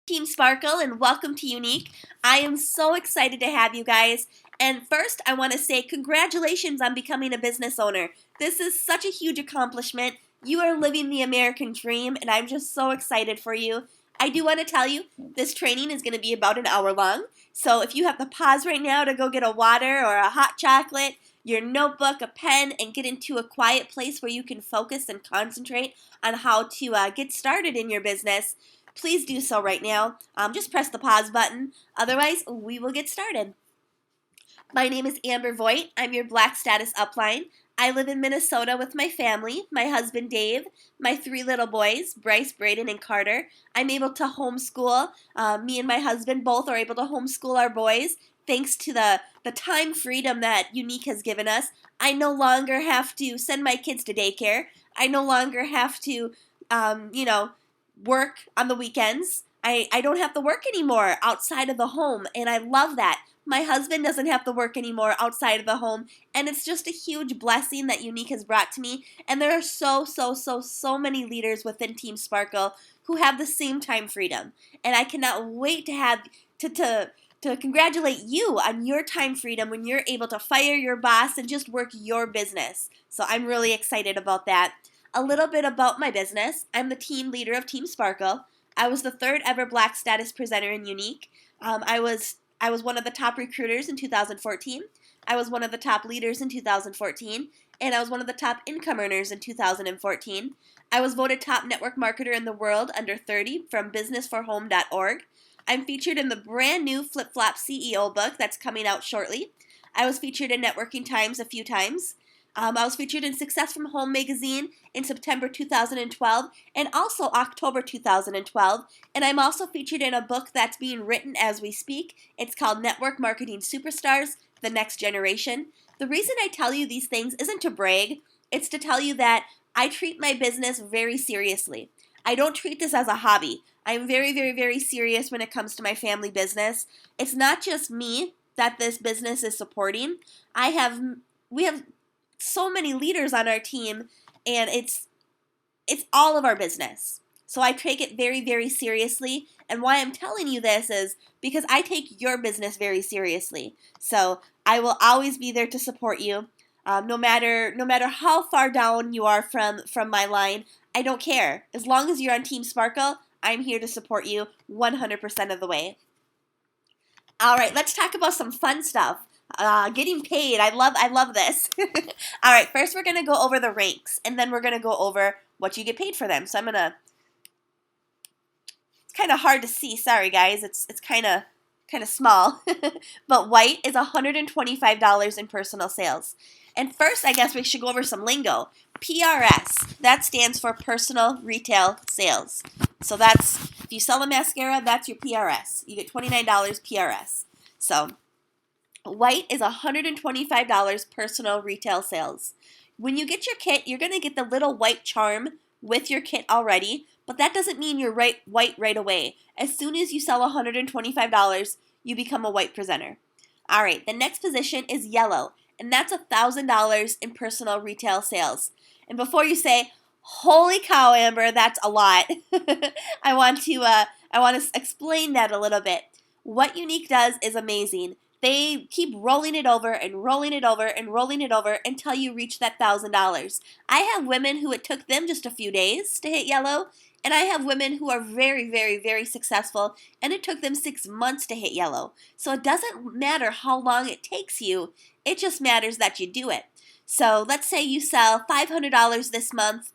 Team Sparkle and welcome to Unique. I am so excited to have you guys. And first, I want to say congratulations on becoming a business owner. This is such a huge accomplishment. You are living the American dream, and I'm just so excited for you. I do want to tell you, this training is going to be about an hour long. So if you have to pause right now to go get a water or a hot chocolate, your notebook, a pen, and get into a quiet place where you can focus and concentrate on how to get started in your business, please do so right now. Just press the pause button. Otherwise, we will get started. My name is Amber Voigt. I'm your Black Status Upline. I live in Minnesota with my family, my husband Dave, my 3 little boys, Bryce, Braden, and Carter. I'm able to homeschool. Me and my husband both are able to homeschool our boys thanks to the time freedom that Unique has given us. I no longer have to send my kids to daycare. I no longer have to, work on the weekends. I don't have to work anymore outside of the home, and I love that. My husband doesn't have to work anymore outside of the home, and it's just a huge blessing that Unique has brought to me. And there are so many leaders within Team Sparkle who have the same time freedom, and I cannot wait to have to congratulate you on your time freedom when you're able to fire your boss and just work your business. So I'm really excited about that. A little bit about my business. I'm the team leader of Team Sparkle. I was the 3rd ever Black Status presenter in Unique. I was one of the top recruiters in 2014. I was one of the top leaders in 2014, and I was one of the top income earners in 2014. I was voted top network marketer in the world under 30 from businessforhome.org. I'm featured in the brand new Flip Flop CEO book that's coming out shortly. I was featured in Networking Times a few times. I was featured in Success from Home magazine in September 2012 and also October 2012. And I'm also featured in a book that's being written as we speak. It's called Network Marketing Superstars, The Next Generation. The reason I tell you these things isn't to brag. It's to tell you that I treat my business very seriously. I don't treat this as a hobby. I'm very serious when it comes to my family business. It's not just me that this business is supporting. We have so many leaders on our team, and it's all of our business. So I take it very seriously, and why I'm telling you this is because I take your business very seriously. So I will always be there to support you, no matter how far down you are from my line. I don't care. As long as you're on Team Sparkle, I'm here to support you 100% of the way. All right, let's talk about some fun stuff. Getting paid. I love this. All right, first we're going to go over the ranks, and then we're going to go over what you get paid for them. So it's kind of hard to see. Sorry, guys. It's kind of small. But white is $125 in personal sales. And first, I guess we should go over some lingo. PRS, that stands for personal retail sales. So that's, if you sell a mascara, that's your PRS. You get $29 PRS. So white is $125 personal retail sales. When you get your kit, you're going to get the little white charm with your kit already, but that doesn't mean you're white right away. As soon as you sell $125, you become a white presenter. All right, the next position is yellow, and that's $1,000 in personal retail sales. And before you say, "Holy cow, Amber, that's a lot," I want to explain that a little bit. What Unique does is amazing. They keep rolling it over and rolling it over and rolling it over until you reach that $1,000. I have women who it took them just a few days to hit yellow, and I have women who are very successful, and it took them 6 months to hit yellow. So it doesn't matter how long it takes you, it just matters that you do it. So let's say you sell $500 this month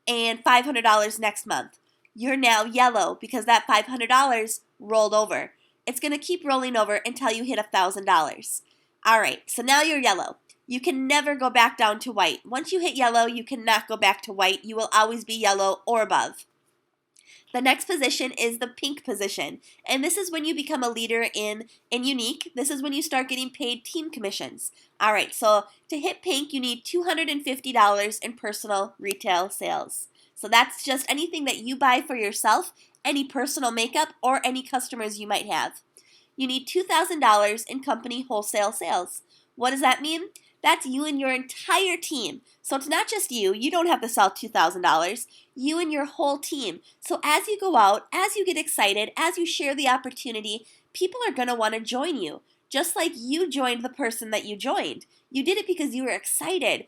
and $500 next month. You're now yellow because that $500 rolled over. It's going to keep rolling over until you hit $1,000. All right, so now you're yellow. You can never go back down to white. Once you hit yellow, you cannot go back to white. You will always be yellow or above. The next position is the pink position, and this is when you become a leader in Unique. This is when you start getting paid team commissions. All right, so to hit pink, you need $250 in personal retail sales. So that's just anything that you buy for yourself, any personal makeup, or any customers you might have. You need $2,000 in company wholesale sales. What does that mean? That's you and your entire team. So it's not just you. You don't have to sell $2,000. You and your whole team. So as you go out, as you get excited, as you share the opportunity, people are going to want to join you. Just like you joined the person that you joined. You did it because you were excited.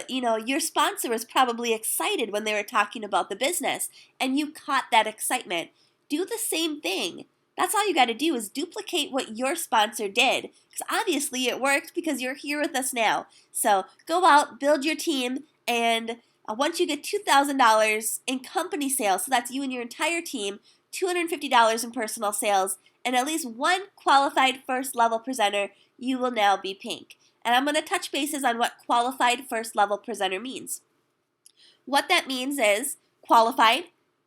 Your sponsor was probably excited when they were talking about the business, and you caught that excitement. Do the same thing. That's all you got to do is duplicate what your sponsor did. Because obviously it worked because you're here with us now. So go out, build your team, and once you get $2,000 in company sales, so that's you and your entire team, $250 in personal sales, and at least one qualified first level presenter, you will now be pink. And I'm going to touch bases on what qualified first level presenter means. What that means is qualified,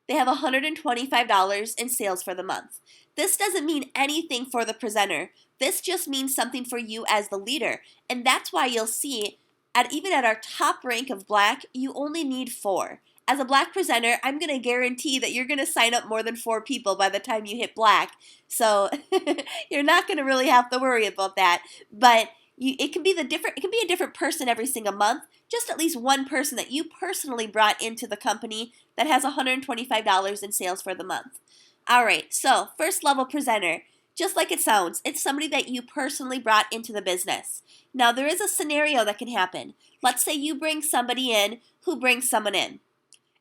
they have $125 in sales for the month. This doesn't mean anything for the presenter. This just means something for you as the leader. And that's why you'll see, even at our top rank of black, you only need 4. As a black presenter, I'm going to guarantee that you're going to sign up more than 4 people by the time you hit black. So you're not going to really have to worry about that. But it can be a different person every single month. Just at least one person that you personally brought into the company that has $125 in sales for the month. All right, so first level presenter, just like it sounds, it's somebody that you personally brought into the business. Now there is a scenario that can happen. Let's say you bring somebody in who brings someone in.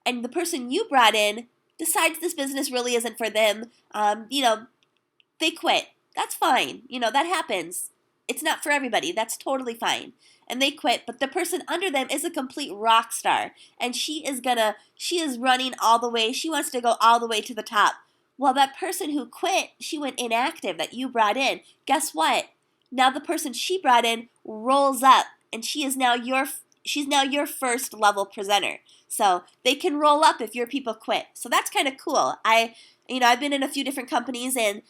And the person you brought in decides this business really isn't for them. They quit. That's fine. That happens. It's not for everybody. That's totally fine. And they quit, but the person under them is a complete rock star. And she is running all the way. She wants to go all the way to the top. Well, that person who quit, she went inactive that you brought in. Guess what? Now the person she brought in rolls up, and she's now your first level presenter. So they can roll up if your people quit. So that's kind of cool. I've been in a few different companies, and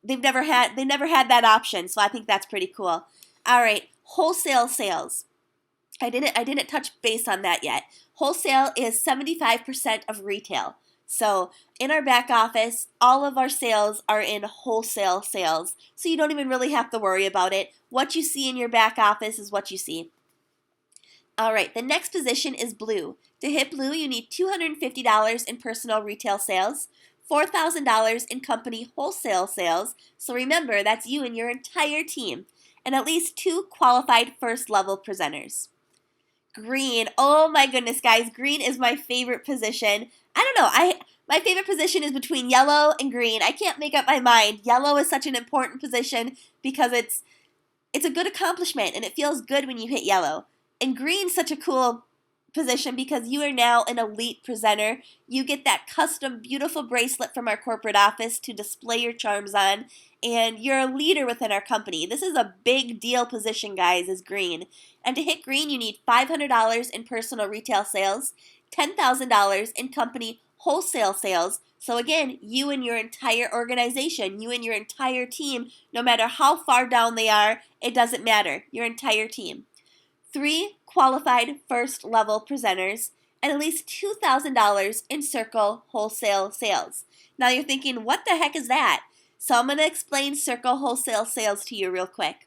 they never had that option. So I think that's pretty cool. All right, wholesale sales. I didn't touch base on that yet. Wholesale is 75% of retail. So in our back office, all of our sales are in wholesale sales. So you don't even really have to worry about it. What you see in your back office is what you see. All right, the next position is blue. To hit blue, you need $250 in personal retail sales, $4,000 in company wholesale sales. So remember, that's you and your entire team, and at least 2 qualified first level presenters. Green. Oh my goodness, guys. Green is my favorite position. I don't know. My favorite position is between yellow and green. I can't make up my mind. Yellow is such an important position because it's a good accomplishment and it feels good when you hit yellow. And green's such a cool position because you are now an elite presenter. You get that custom beautiful bracelet from our corporate office to display your charms on, and you're a leader within our company. This is a big deal position, guys, is green. And to hit green, you need $500 in personal retail sales, $10,000 in company wholesale sales. So again, you and your entire organization, you and your entire team, no matter how far down they are, it doesn't matter, your entire team. 3 qualified first level presenters, and at least $2,000 in Circle wholesale sales. Now you're thinking, what the heck is that? So I'm going to explain Circle wholesale sales to you real quick.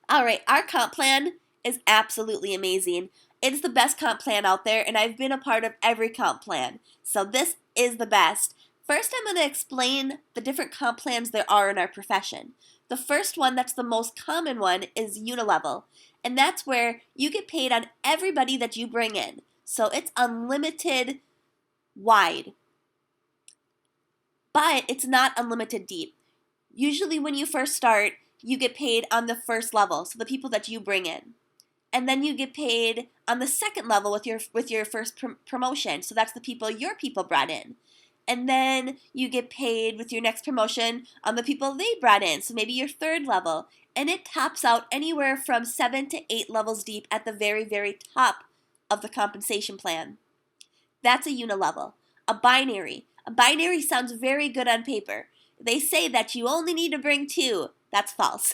All right, our comp plan is absolutely amazing. It's the best comp plan out there, and I've been a part of every comp plan. So this is the best. First, I'm going to explain the different comp plans there are in our profession. The first one, that's the most common one, is Unilevel. And that's where you get paid on everybody that you bring in. So it's unlimited wide. But it's not unlimited deep. Usually when you first start, you get paid on the first level, so the people that you bring in. And then you get paid on the second level with your first promotion. So that's the people your people brought in. And then you get paid with your next promotion on the people they brought in. So maybe your third level. And it tops out anywhere from 7 to 8 levels deep at the very, very top of the compensation plan. That's a unilevel. A binary. A binary sounds very good on paper. They say that you only need to bring 2. That's false.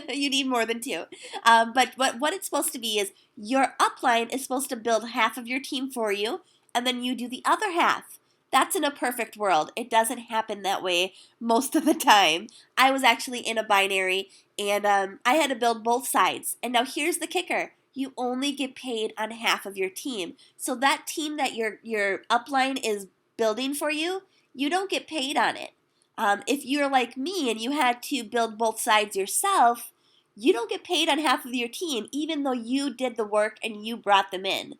You need more than 2. But what it's supposed to be is your upline is supposed to build half of your team for you, and then you do the other half. That's in a perfect world. It doesn't happen that way most of the time. I was actually in a binary, and I had to build both sides. And now here's the kicker. You only get paid on half of your team. So that team that your upline is building for you, you don't get paid on it. If you're like me and you had to build both sides yourself, you don't get paid on half of your team, even though you did the work and you brought them in.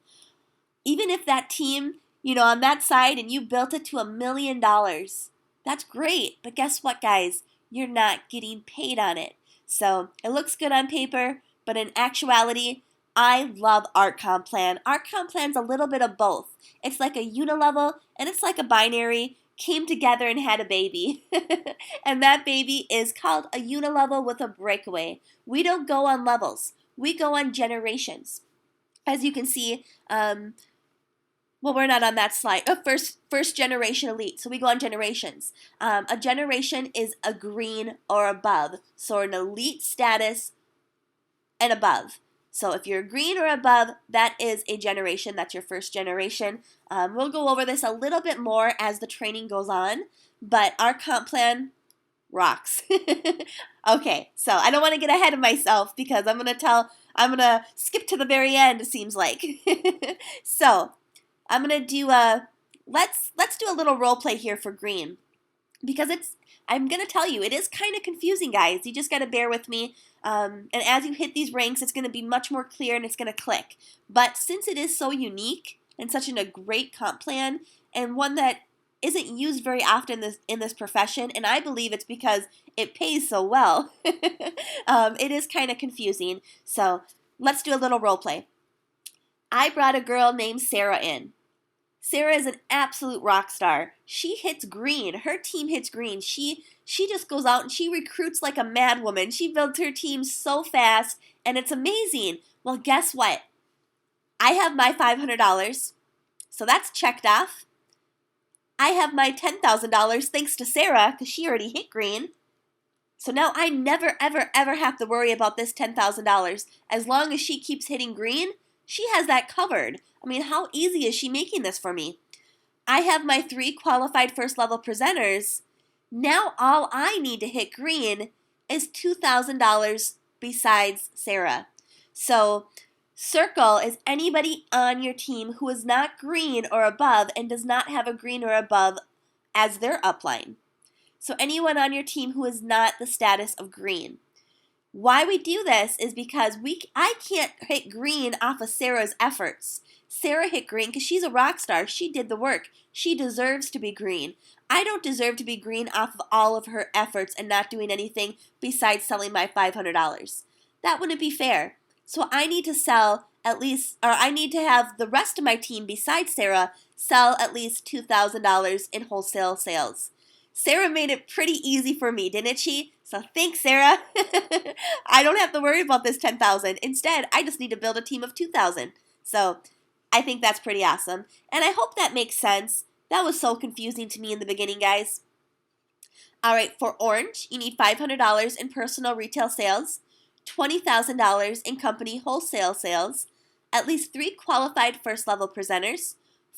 Even if that team, on that side and you built it to $1 million, that's great. But guess what, guys? You're not getting paid on it. So it looks good on paper, but in actuality, I love ArtComplan. ArtComplan's a little bit of both. It's like a unilevel and it's like a binary came together and had a baby. And that baby is called a unilevel with a breakaway. We don't go on levels. We go on generations. As you can see, well, we're not on that slide. First generation elite. So we go on generations. A generation is a green or above. So an elite status and above. So if you're green or above, that is a generation. That's your first generation. We'll go over this a little bit more as the training goes on. But our comp plan rocks. Okay, so I don't want to get ahead of myself because I'm going to skip to the very end, it seems like. So I'm going to do let's do a little role play here for green because I'm going to tell you, it is kind of confusing, guys. You just got to bear with me. And as you hit these ranks, it's going to be much more clear and it's going to click. But since it is so unique and such a great comp plan and one that isn't used very often in this profession, and I believe it's because it pays so well, it is kind of confusing. So let's do a little role play. I brought a girl named Sarah in. Sarah is an absolute rock star. She hits green. Her team hits green. She just goes out and she recruits like a mad woman. She builds her team so fast, and it's amazing. Well, guess what? I have my $500, so that's checked off. I have my $10,000 thanks to Sarah because she already hit green. So now I never, ever, ever have to worry about this $10,000. As long as she keeps hitting green, she has that covered. I mean, how easy is she making this for me? I have my 3 qualified first level presenters. Now all I need to hit green is $2,000 besides Sarah. So circle is anybody on your team who is not green or above and does not have a green or above as their upline. So anyone on your team who is not the status of green. Why we do this is because I can't hit green off of Sarah's efforts. Sarah hit green because she's a rock star. She did the work. She deserves to be green. I don't deserve to be green off of all of her efforts and not doing anything besides selling my $500. That wouldn't be fair. So I need to sell at least, or I need to have the rest of my team besides Sarah sell at least $2,000 in wholesale sales. Sarah made it pretty easy for me, didn't she? So thanks, Sarah. I don't have to worry about this $10,000. Instead, I just need to build a team of $2,000. So I think that's pretty awesome. And I hope that makes sense. That was so confusing to me in the beginning, guys. All right, for orange, you need $500 in personal retail sales, $20,000 in company wholesale sales, at least 3 qualified first level presenters,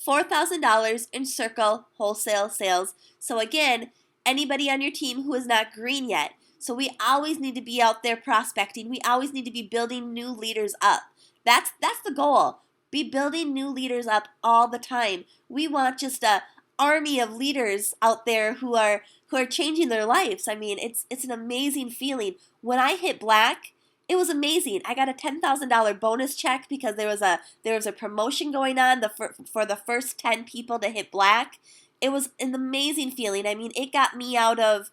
$4,000 in circle wholesale sales. So again, anybody on your team who is not green yet. So we always need to be out there prospecting. We always need to be building new leaders up. That's the goal. Be building new leaders up all the time. We want just a army of leaders out there who are changing their lives. I mean, it's an amazing feeling. When I hit black, it was amazing. I got a $10,000 bonus check because there was a promotion going on for the first 10 people to hit black. It was an amazing feeling. I mean, it got me out of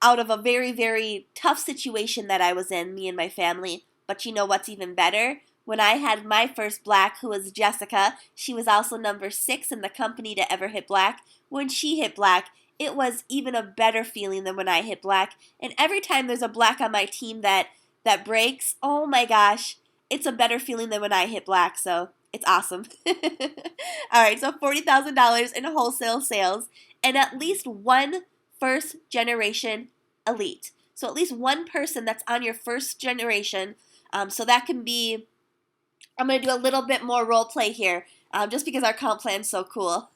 a very, very tough situation that I was in, me and my family. But you know what's even better? When I had my first black, who was Jessica, she was also number 6 in the company to ever hit black. When she hit black, it was even a better feeling than when I hit black. And every time there's a black on my team that breaks, oh my gosh, it's a better feeling than when I hit black. So it's awesome. All right, so $40,000 in wholesale sales and at least one first generation elite. So at least one person that's on your first generation. So that can be, I'm going to do a little bit more role play here. just because our comp plan's so cool.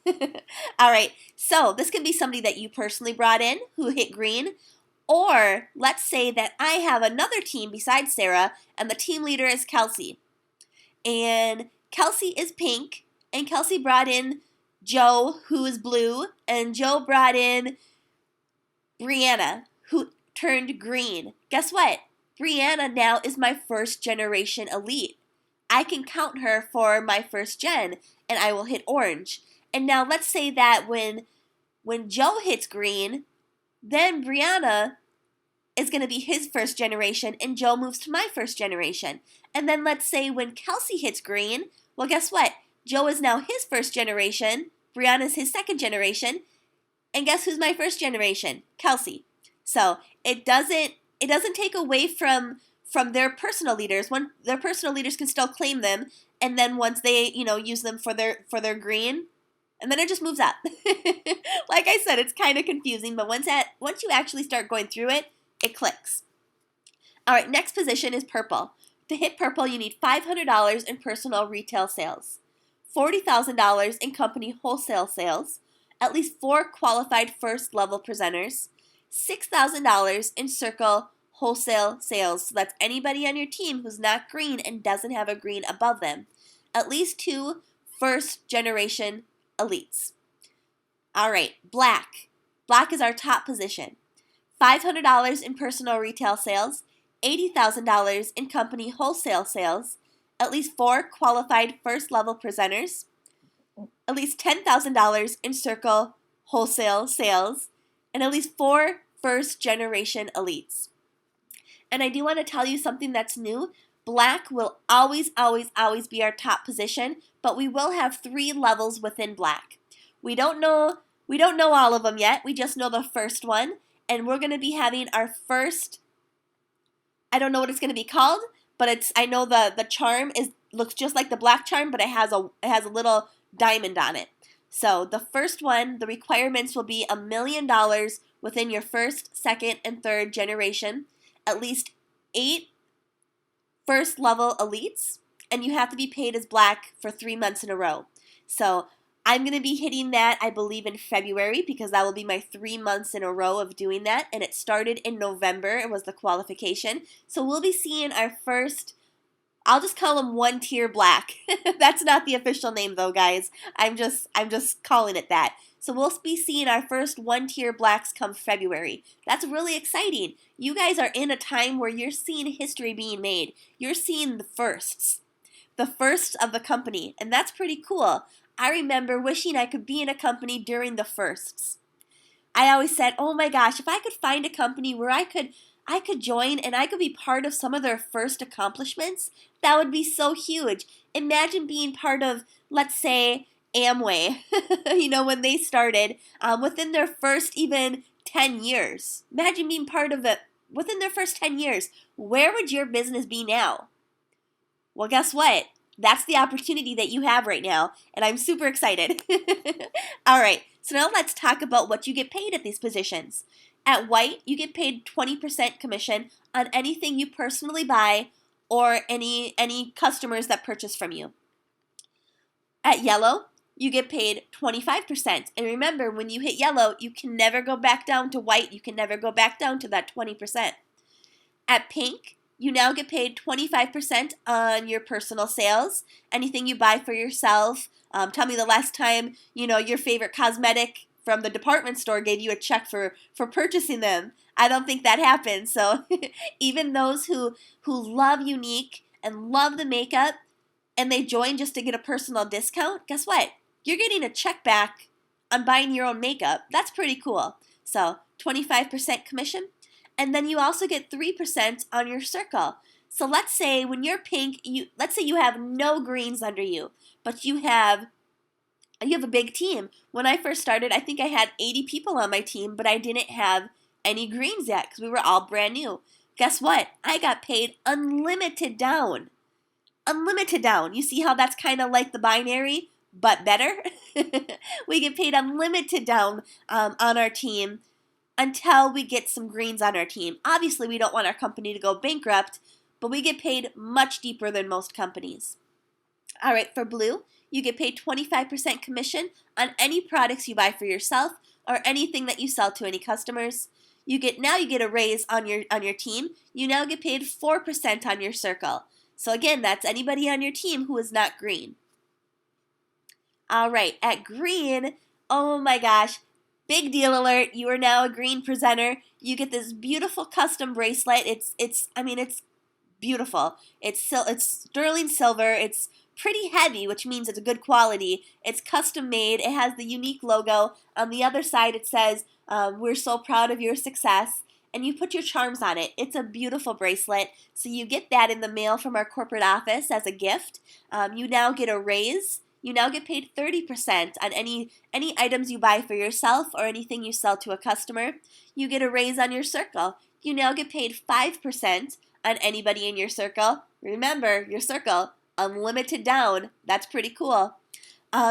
All right, so this could be somebody that you personally brought in who hit green, or let's say that I have another team besides Sarah, and the team leader is Kelsey. And Kelsey is pink, and Kelsey brought in Joe, who is blue, and Joe brought in Brianna, who turned green. Guess what? Brianna now is my first generation elite. I can count her for my first gen, and I will hit orange. And now let's say that when Joe hits green, then Brianna is going to be his first generation, and Joe moves to my first generation. And then let's say when Kelsey hits green, well, guess what? Joe is now his first generation, Brianna's his second generation, and guess who's my first generation? Kelsey. So it doesn't take away from their personal leaders. When their personal leaders can still claim them, and then once they use them for their green, and then it just moves up. Like I said, it's kind of confusing, but once you actually start going through it, it clicks. All right, next position is purple. To hit purple, you need $500 in personal retail sales, $40,000 in company wholesale sales, at least 4 qualified first-level presenters, $6,000 in circle wholesale sales. So that's anybody on your team who's not green and doesn't have a green above them. At least 2 first-generation elites. All right, black. Black is our top position. $500 in personal retail sales, $80,000 in company wholesale sales, at least 4 qualified first-level presenters, at least $10,000 in circle wholesale sales, and at least 4 first-generation elites. And I do want to tell you something that's new. Black will always, always, always be our top position, but we will have 3 levels within black. We don't know all of them yet. We just know the first one, and we're going to be having our first, I don't know what it's going to be called, but I know the charm looks just like the black charm, but it has a little diamond on it. So the first one, the requirements will be $1 million within your first, second, and third generation, at least 8 first-level elites, and you have to be paid as black for 3 months in a row. So I'm going to be hitting that, I believe, in February, because that will be my 3 months in a row of doing that, and it started in November. It was the qualification. So we'll be seeing our first, I'll just call them 1-tier black. That's not the official name, though, guys. I'm just calling it that. So we'll be seeing our first 1-tier blacks come February. That's really exciting. You guys are in a time where you're seeing history being made. You're seeing the firsts of the company, and that's pretty cool. I remember wishing I could be in a company during the firsts. I always said, oh my gosh, if I could find a company where I could join and I could be part of some of their first accomplishments, that would be so huge. Imagine being part of, let's say, Amway, when they started, within their first even 10 years. Imagine being part of it within their first 10 years. Where would your business be now? Well, guess what? That's the opportunity that you have right now, and I'm super excited. All right, so now let's talk about what you get paid at these positions. At white, you get paid 20% commission on anything you personally buy or any customers that purchase from you. At yellow, you get paid 25%. And remember, when you hit yellow, you can never go back down to white. You can never go back down to that 20%. At pink, you now get paid 25% on your personal sales. Anything you buy for yourself. Tell me the last time, your favorite cosmetic from the department store gave you a check for purchasing them. I don't think that happens. So even those who love Younique and love the makeup and they join just to get a personal discount, guess what? You're getting a check back on buying your own makeup. That's pretty cool. So 25% commission. And then you also get 3% on your circle. So let's say when you're pink, let's say you have no greens under you, but you have a big team. When I first started, I think I had 80 people on my team, but I didn't have any greens yet because we were all brand new. Guess what? I got paid unlimited down. Unlimited down. You see how that's kind of like the binary, but better? We get paid unlimited down on our team until we get some greens on our team. Obviously, we don't want our company to go bankrupt, but we get paid much deeper than most companies. All right, for blue, you get paid 25% commission on any products you buy for yourself or anything that you sell to any customers. You get a raise on your team. You now get paid 4% on your circle. So again, that's anybody on your team who is not green. All right, at green, oh my gosh, big deal alert, you are now a green presenter. You get this beautiful custom bracelet. It's beautiful. It's sterling silver. It's pretty heavy, which means it's a good quality. It's custom made. It has the unique logo. On the other side, it says, "We're so proud of your success." And you put your charms on it. It's a beautiful bracelet. So you get that in the mail from our corporate office as a gift. You now get a raise. You now get paid 30% on any items you buy for yourself or anything you sell to a customer. You get a raise on your circle. You now get paid 5% on anybody in your circle. Remember, your circle, unlimited down. That's pretty cool.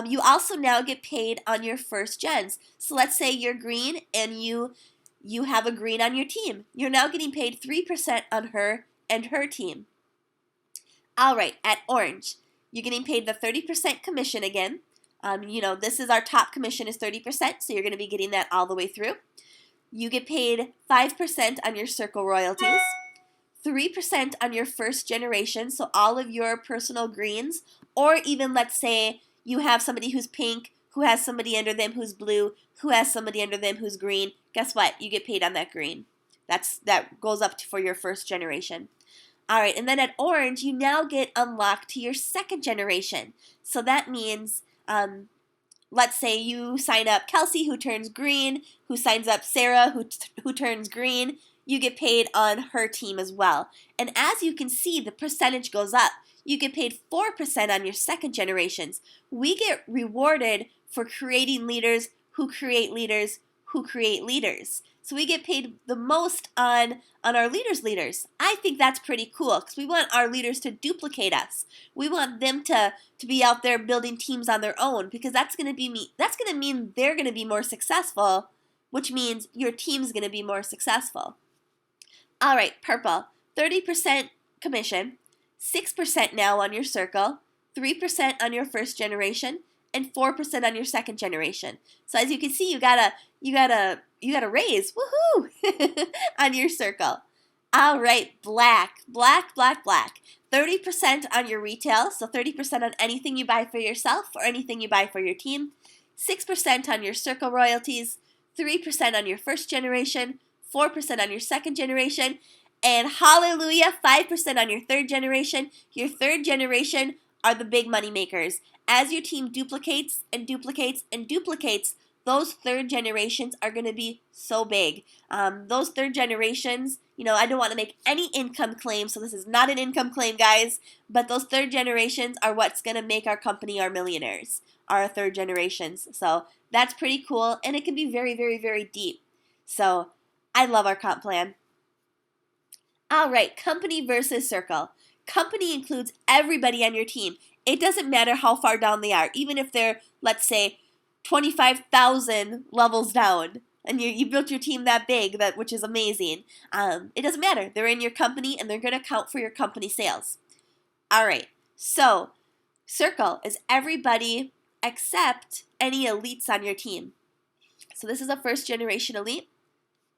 You also now get paid on your first gens. So let's say you're green and you have a green on your team. You're now getting paid 3% on her and her team. All right, at orange, you're getting paid the 30% commission again. This is our top commission is 30%, so you're going to be getting that all the way through. You get paid 5% on your circle royalties, 3% on your first generation, so all of your personal greens, or even let's say you have somebody who's pink, who has somebody under them who's blue, who has somebody under them who's green. Guess what? You get paid on that green. That goes up for your first generation. All right, and then at orange, you now get unlocked to your second generation. So that means, let's say you sign up Kelsey, who turns green, who signs up Sarah, who turns green. You get paid on her team as well. And as you can see, the percentage goes up. You get paid 4% on your second generations. We get rewarded for creating leaders who create leaders who create leaders. So we get paid the most on our leaders. I think that's pretty cool because we want our leaders to duplicate us. We want them to be out there building teams on their own because that's going to mean they're going to be more successful, which means your team's going to be more successful. All right, purple, 30% commission, 6% now on your circle, 3% on your first generation, and 4% on your second generation. So as you can see, you got a raise, woohoo, on your circle. All right, black, 30% on your retail, so 30% on anything you buy for yourself or anything you buy for your team, 6% on your circle royalties, 3% on your first generation, 4% on your second generation, and hallelujah, 5% on your third generation. Your third generation are the big money makers. As your team duplicates and duplicates and duplicates, those third generations are going to be so big. Those third generations, I don't want to make any income claims, so this is not an income claim, guys, but those third generations are what's going to make our company our millionaires, our third generations. So that's pretty cool, and it can be very, very, very deep. So I love our comp plan. All right, company versus circle. Company includes everybody on your team. It doesn't matter how far down they are, even if they're, let's say, 25,000 levels down, and you built your team that big, which is amazing. It doesn't matter. They're in your company, and they're going to count for your company sales. All right, so circle is everybody except any elites on your team. So this is a first generation elite.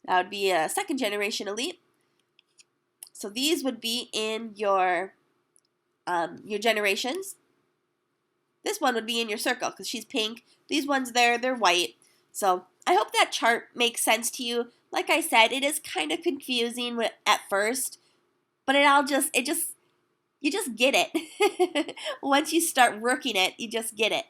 That would be a second generation elite. So these would be in your generations. This one would be in your circle because she's pink. These ones there, they're white. So I hope that chart makes sense to you. Like I said, it is kind of confusing at first, but you just get it. Once you start working it, you just get it.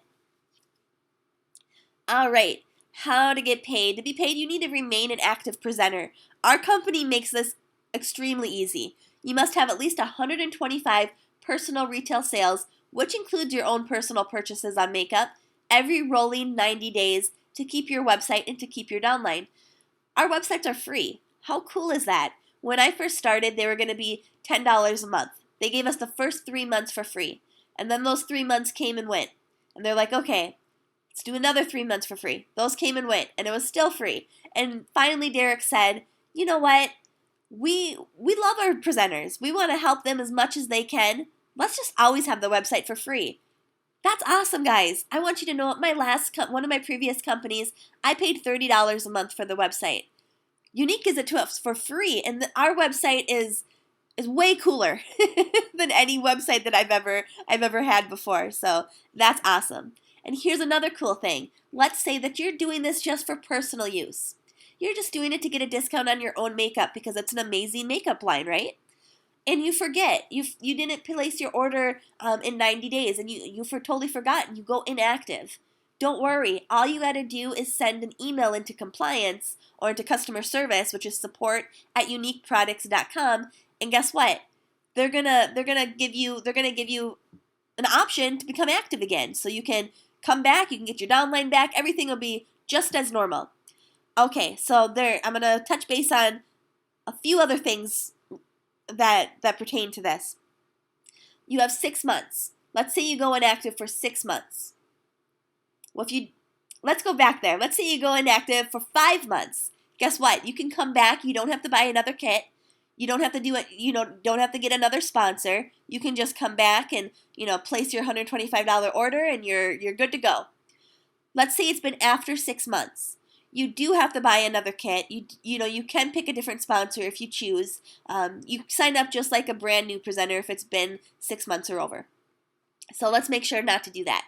All right, how to get paid. To be paid, you need to remain an active presenter. Our company makes this extremely easy. You must have at least 125 personal retail sales, which includes your own personal purchases on makeup, every rolling 90 days to keep your website and to keep your downline. Our websites are free. How cool is that? When I first started, they were going to be $10 a month. They gave us the first 3 months for free. And then those 3 months came and went. And they're like, okay, let's do another 3 months for free. Those came and went, and it was still free. And finally, Derek said, you know what? We love our presenters. We want to help them as much as they can. Let's just always have the website for free. That's awesome, guys. I want you to know at one of my previous companies, I paid $30 a month for the website. Unique gives it to us for free, and our website is way cooler than any website that I've ever had before. So that's awesome. And here's another cool thing. Let's say that you're doing this just for personal use. You're just doing it to get a discount on your own makeup because it's an amazing makeup line, right? And you forget you didn't place your order in 90 days, and totally forgot, and you go inactive. Don't worry. All you got to do is send an email into compliance or into customer service, which is support@uniqueproducts.com, and guess what? They're gonna give you an option to become active again, so you can come back, you can get your downline back, everything will be just as normal. Okay, so I'm gonna touch base on a few other things that pertain to this. You have 6 months. Let's say you go inactive for 6 months. Well, let's go back there. Let's say you go inactive for 5 months. Guess what? You can come back. You don't have to buy another kit. You don't have to do it. Don't have to get another sponsor. You can just come back and place your $125 order, and you're good to go. Let's say it's been after 6 months. You do have to buy another kit. You can pick a different sponsor if you choose. You sign up just like a brand new presenter if it's been 6 months or over. So let's make sure not to do that.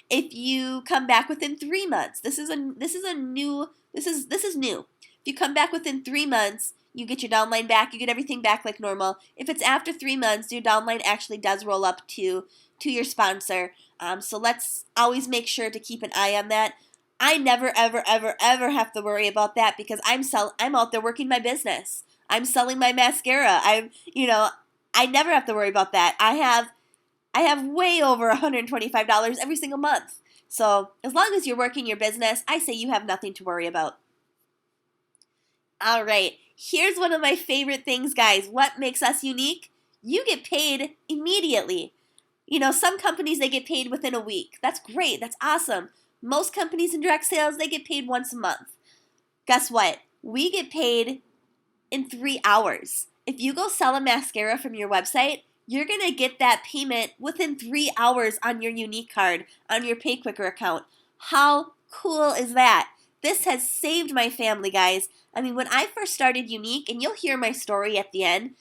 If you come back within 3 months, this is new. If you come back within 3 months, you get your downline back. You get everything back like normal. If it's after 3 months, your downline actually does roll up to your sponsor. So let's always make sure to keep an eye on that. I never, ever, ever, ever have to worry about that because I'm out there working my business. I'm selling my mascara. I never have to worry about that. I have way over $125 every single month. So as long as you're working your business, I say you have nothing to worry about. All right, here's one of my favorite things, guys. What makes us unique? You get paid immediately. Some companies, they get paid within a week. That's great. That's awesome. Most companies in direct sales, they get paid once a month. Guess what? We get paid in 3 hours. If you go sell a mascara from your website, you're going to get that payment within 3 hours on your Unique card, on your PayQuicker account. How cool is that? This has saved my family, guys. I mean, when I first started Unique, and you'll hear my story at the end,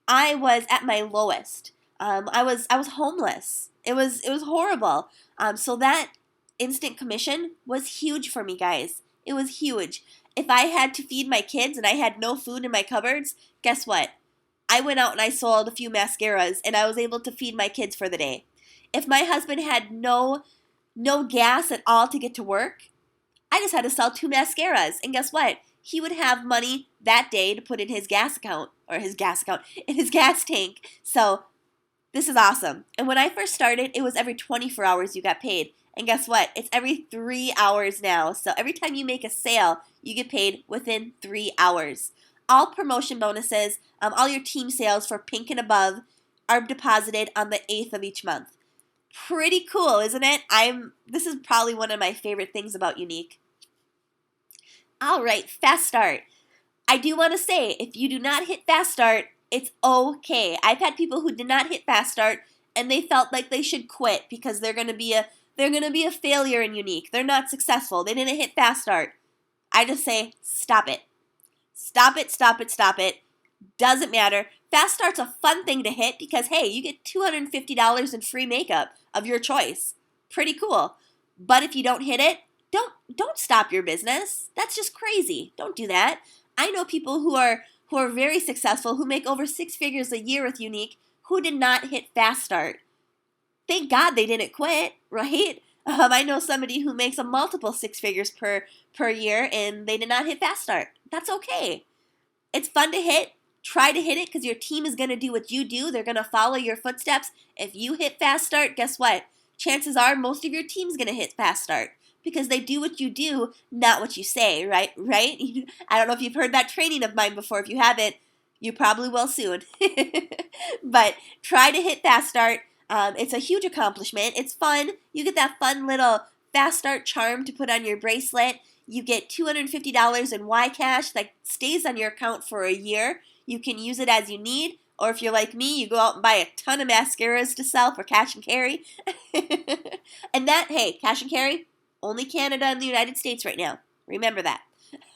I was at my lowest. I was homeless. It was horrible. So that instant commission was huge for me, guys. It was huge. If I had to feed my kids and I had no food in my cupboards, guess what? I went out and I sold a few mascaras, and I was able to feed my kids for the day. If my husband had no gas at all to get to work, I just had to sell 2 mascaras, and guess what? He would have money that day to put in his gas account, in his gas tank. So this is awesome. And when I first started, it was every 24 hours you got paid. And guess what? It's every 3 hours now. So every time you make a sale, you get paid within 3 hours. All promotion bonuses, all your team sales for pink and above are deposited on the 8th of each month. Pretty cool, isn't it? This is probably one of my favorite things about Unique. All right, Fast Start. I do want to say, if you do not hit Fast Start, it's okay. I've had people who did not hit Fast Start, and they felt like they should quit because they're going to be a failure in Unique. They're not successful. They didn't hit Fast Start. I just say, stop it. Stop it, stop it, stop it. Doesn't matter. Fast Start's a fun thing to hit because, hey, you get $250 in free makeup of your choice. Pretty cool. But if you don't hit it, don't stop your business. That's just crazy. Don't do that. I know people who are very successful, who make over 6 figures a year with Unique, who did not hit Fast Start. Thank God they didn't quit, right? I know somebody who makes a multiple 6 figures per year, and they did not hit Fast Start. That's okay. It's fun to hit. Try to hit it because your team is going to do what you do. They're going to follow your footsteps. If you hit Fast Start, guess what? Chances are most of your team's going to hit Fast Start because they do what you do, not what you say, right? I don't know if you've heard that training of mine before. If you haven't, you probably will soon. But try to hit Fast Start. It's a huge accomplishment. It's fun. You get that fun little Fast Start charm to put on your bracelet. You get $250 in Ycash that stays on your account for a year. You can use it as you need, Or if you're like me, you go out and buy a ton of mascaras to sell for cash and carry. And that, hey, cash and carry, only Canada and the United States right now. Remember that.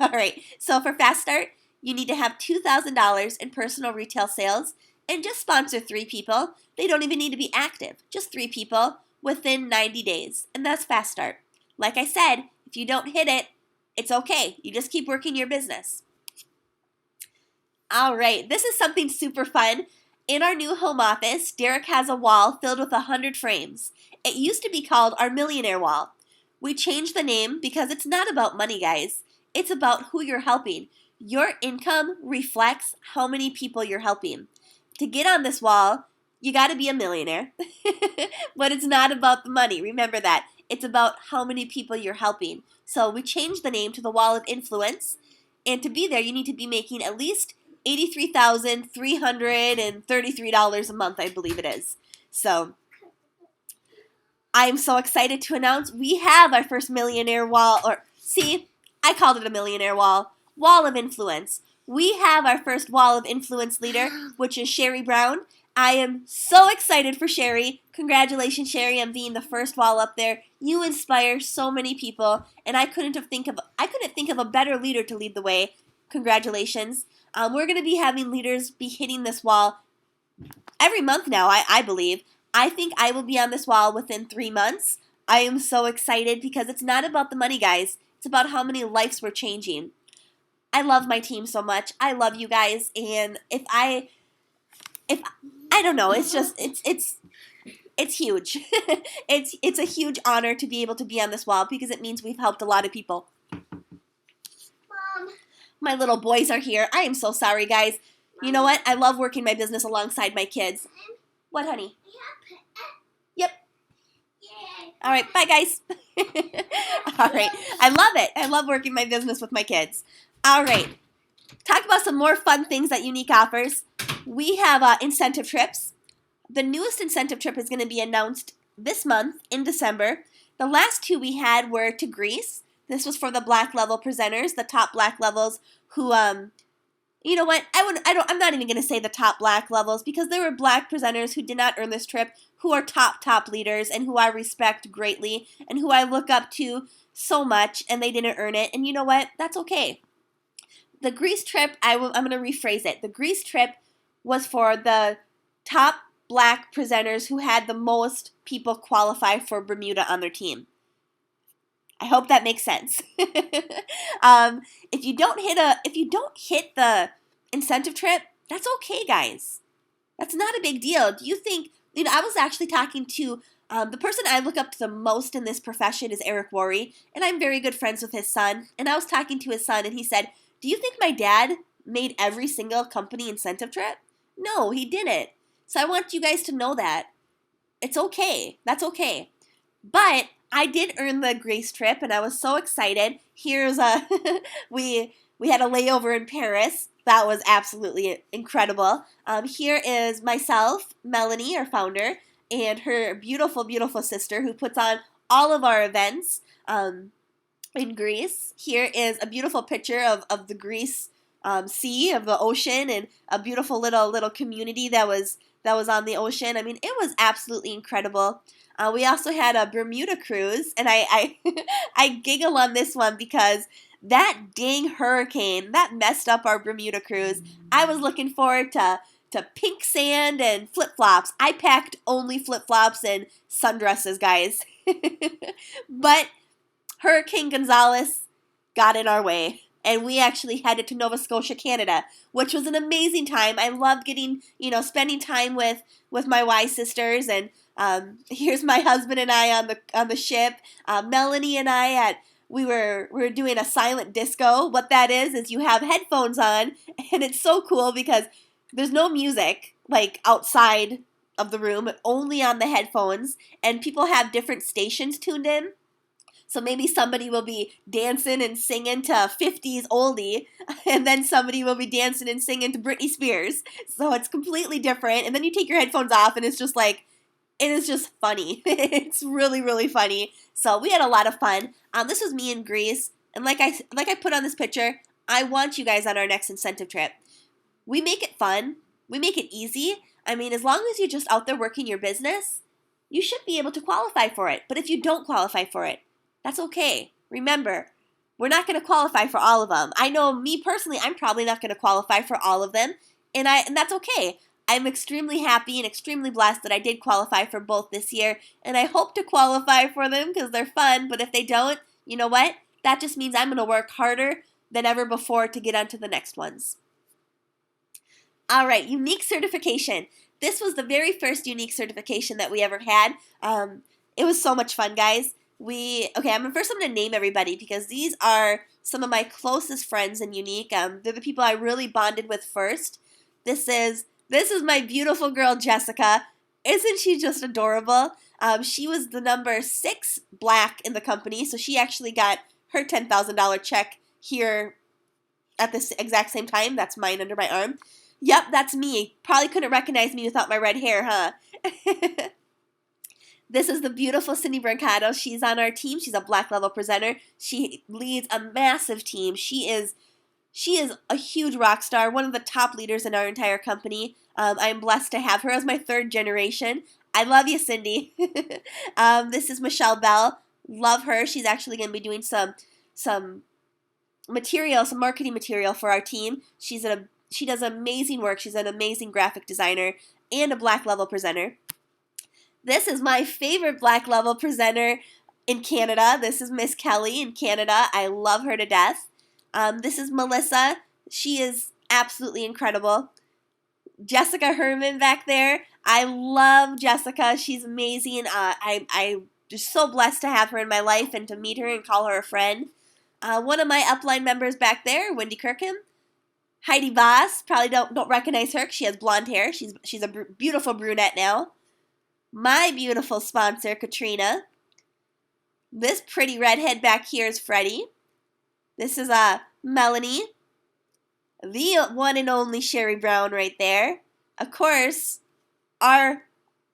All right, so for Fast Start, you need to have $2,000 in personal retail sales and just sponsor 3 people. They don't even need to be active, just 3 people within 90 days. And that's Fast Start. Like I said, if you don't hit it, it's okay. You just keep working your business. All right, this is something super fun. In our new home office, Derek has a wall filled with 100 frames. It used to be called our Millionaire Wall. We changed the name because it's not about money, guys. It's about who you're helping. Your income reflects how many people you're helping. To get on this wall, you got to be a millionaire. But it's not about the money. Remember that. It's about how many people you're helping. So we changed the name to the Wall of Influence. And to be there, you need to be making at least $83,333 a month, I believe it is. So I'm so excited to announce we have our first millionaire wall, or see, I called it a millionaire wall, Wall of Influence. We have our first Wall of Influence leader, which is Sherry Brown. I am so excited for Sherry. Congratulations, Sherry, on being the first wall up there. You inspire so many people, and I couldn't think of a better leader to lead the way. Congratulations. We're going to be having leaders be hitting this wall every month now, I believe. I think I will be on this wall within 3 months. I am so excited because it's not about the money, guys. It's about how many lives we're changing. I love my team so much. I love you guys, and if I don't know, it's huge. It's a huge honor to be able to be on this wall because it means we've helped a lot of people. Mom. My little boys are here. I am so sorry, guys. You know what? I love working my business alongside my kids. What, honey? Yep. All right, bye, guys. All right. I love it. I love working my business with my kids. All right. Talk about some more fun things that Younique offers. We have incentive trips. The newest incentive trip is going to be announced this month in December. The last 2 we had were to Greece. This was for the black level presenters, the top black levels who, you know what? I'm not even going to say the top black levels because there were black presenters who did not earn this trip, who are top leaders and who I respect greatly and who I look up to so much, and they didn't earn it. And you know what? That's okay. The Greece trip, I'm going to rephrase it. The Greece trip was for the top black presenters who had the most people qualify for Bermuda on their team. I hope that makes sense. If you don't hit the incentive trip, that's okay, guys. That's not a big deal. Do you think, I was actually talking to the person I look up to the most in this profession is Eric Worre, and I'm very good friends with his son. And I was talking to his son, and he said, "Do you think my dad made every single company incentive trip?" No, he didn't. So I want you guys to know that. It's okay. That's okay. But I did earn the Greece trip, and I was so excited. Here's we had a layover in Paris. That was absolutely incredible. Here is myself, Melanie, our founder, and her beautiful, beautiful sister who puts on all of our events in Greece. Here is a beautiful picture of the Greece sea, of the ocean, and a beautiful little community that was on the ocean. I mean, it was absolutely incredible. We also had a Bermuda cruise, and I I giggle on this one because that dang hurricane, that messed up our Bermuda cruise. I was looking forward to pink sand and flip-flops. I packed only flip-flops and sundresses, guys. But Hurricane Gonzales got in our way, and we actually headed to Nova Scotia, Canada, which was an amazing time. I loved getting, spending time with my Y sisters, and here's my husband and I on the ship. Melanie and I we were doing a silent disco. What that is you have headphones on, and it's so cool because there's no music like outside of the room, only on the headphones, and people have different stations tuned in. So maybe somebody will be dancing and singing to 50s oldie, and then somebody will be dancing and singing to Britney Spears. So it's completely different. And then you take your headphones off, and it's just like, it is just funny. It's really, really funny. So we had a lot of fun. This was me in Greece, and like I put on this picture, I want you guys on our next incentive trip. We make it fun. We make it easy. I mean, as long as you're just out there working your business, you should be able to qualify for it. But if you don't qualify for it, that's okay. Remember, we're not going to qualify for all of them. I know me personally, I'm probably not going to qualify for all of them, and that's okay. I'm extremely happy and extremely blessed that I did qualify for both this year, and I hope to qualify for them because they're fun, but if they don't, you know what? That just means I'm going to work harder than ever before to get onto the next ones. All right, unique certification. This was the very first unique certification that we ever had. It was so much fun, guys. I'm going to name everybody because these are some of my closest friends in Unique. They're the people I really bonded with first. This is my beautiful girl, Jessica. Isn't she just adorable? She was the number 6 black in the company, so she actually got her $10,000 check here at this exact same time. That's mine under my arm. Yep, that's me. Probably couldn't recognize me without my red hair, huh? This is the beautiful Cindy Brancato. She's on our team. She's a black level presenter. She leads a massive team. She is a huge rock star, one of the top leaders in our entire company. I'm blessed to have her as my 3rd generation. I love you, Cindy. This is Michelle Bell. Love her. She's actually going to be doing some material, some marketing material for our team. She does amazing work. She's an amazing graphic designer and a black level presenter. This is my favorite black level presenter in Canada. This is Miss Kelly in Canada. I love her to death. This is Melissa. She is absolutely incredible. Jessica Herman back there. I love Jessica. She's amazing. I'm just so blessed to have her in my life and to meet her and call her a friend. One of my upline members back there, Wendy Kirkham. Heidi Voss. Probably don't recognize her because she has blonde hair. She's a beautiful brunette now. My beautiful sponsor, Katrina. This pretty redhead back here is Freddie. This is Melanie. The one and only Sherry Brown right there. Of course, our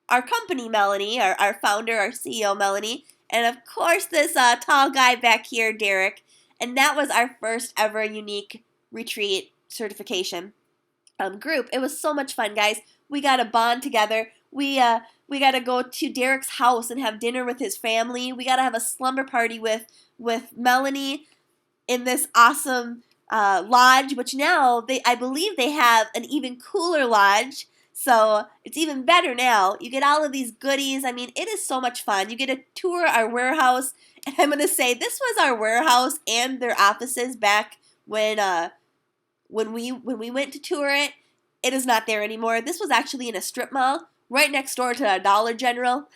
company Melanie, our founder, our CEO Melanie. And of course this tall guy back here, Derek. And that was our first ever unique retreat certification group. It was so much fun, guys. We got to bond together. We got to go to Derek's house and have dinner with his family. We got to have a slumber party with Melanie in this awesome lodge, which now I believe they have an even cooler lodge. So it's even better now. You get all of these goodies. I mean, it is so much fun. You get to tour our warehouse. And I'm going to say this was our warehouse and their offices back when we went to tour it. It is not there anymore. This was actually in a strip mall right next door to a Dollar General.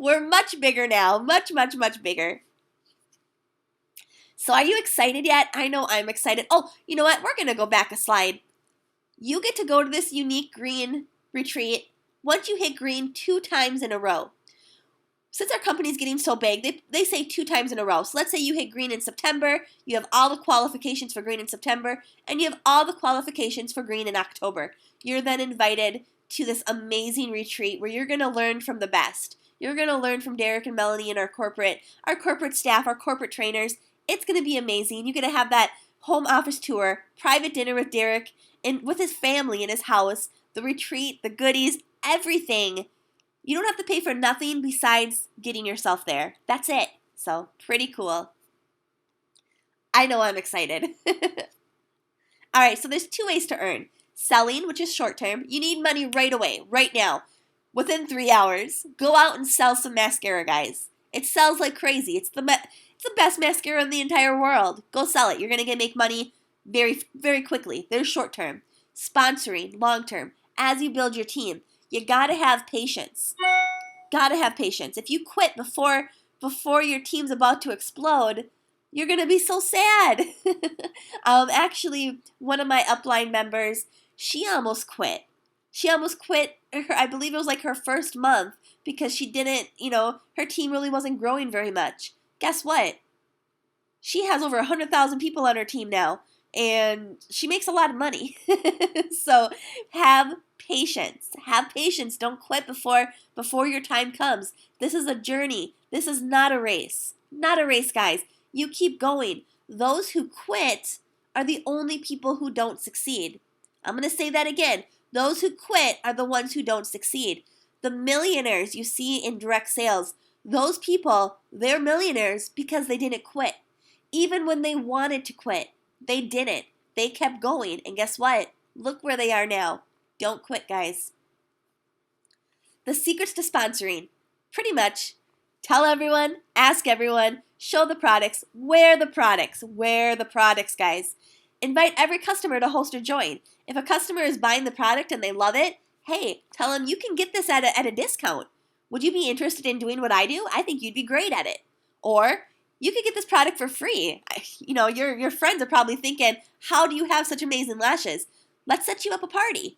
We're much bigger now. Much, much, much bigger. So are you excited yet? I know I'm excited. Oh, you know what? We're going to go back a slide. You get to go to this unique green retreat once you hit green 2 times in a row. Since our company is getting so big, they say 2 times in a row. So let's say you hit green in September, you have all the qualifications for green in September, and you have all the qualifications for green in October. You're then invited to this amazing retreat where you're going to learn from the best. You're going to learn from Derek and Melanie and our corporate staff, our corporate trainers. It's going to be amazing. You're going to have that home office tour, private dinner with Derek and with his family in his house, the retreat, the goodies, everything. You don't have to pay for nothing besides getting yourself there. That's it. So, pretty cool. I know I'm excited. All right, so there's 2 ways to earn. Selling, which is short term. You need money right away, right now, within 3 hours. Go out and sell some mascara, guys. It sells like crazy. It's the best mascara in the entire world. Go sell it. You're going to make money very, very quickly. There's short term. Sponsoring, long term. As you build your team, you got to have patience. Got to have patience. If you quit before your team's about to explode, you're going to be so sad. Actually, one of my upline members, she almost quit. I believe it was like her first month because she didn't, her team really wasn't growing very much. Guess what? She has over 100,000 people on her team now, and she makes a lot of money. So have patience. Have patience. Don't quit before your time comes. This is a journey. This is not a race. Not a race, guys. You keep going. Those who quit are the only people who don't succeed. I'm going to say that again. Those who quit are the ones who don't succeed. The millionaires you see in direct sales, those people, they're millionaires because they didn't quit. Even when they wanted to quit, they didn't. They kept going. And guess what? Look where they are now. Don't quit, guys. The secrets to sponsoring. Pretty much, tell everyone, ask everyone, show the products, wear the products, guys. Invite every customer to host or join. If a customer is buying the product and they love it, hey, tell them you can get this at a discount. Would you be interested in doing what I do? I think you'd be great at it. Or you could get this product for free. Your friends are probably thinking, how do you have such amazing lashes? Let's set you up a party.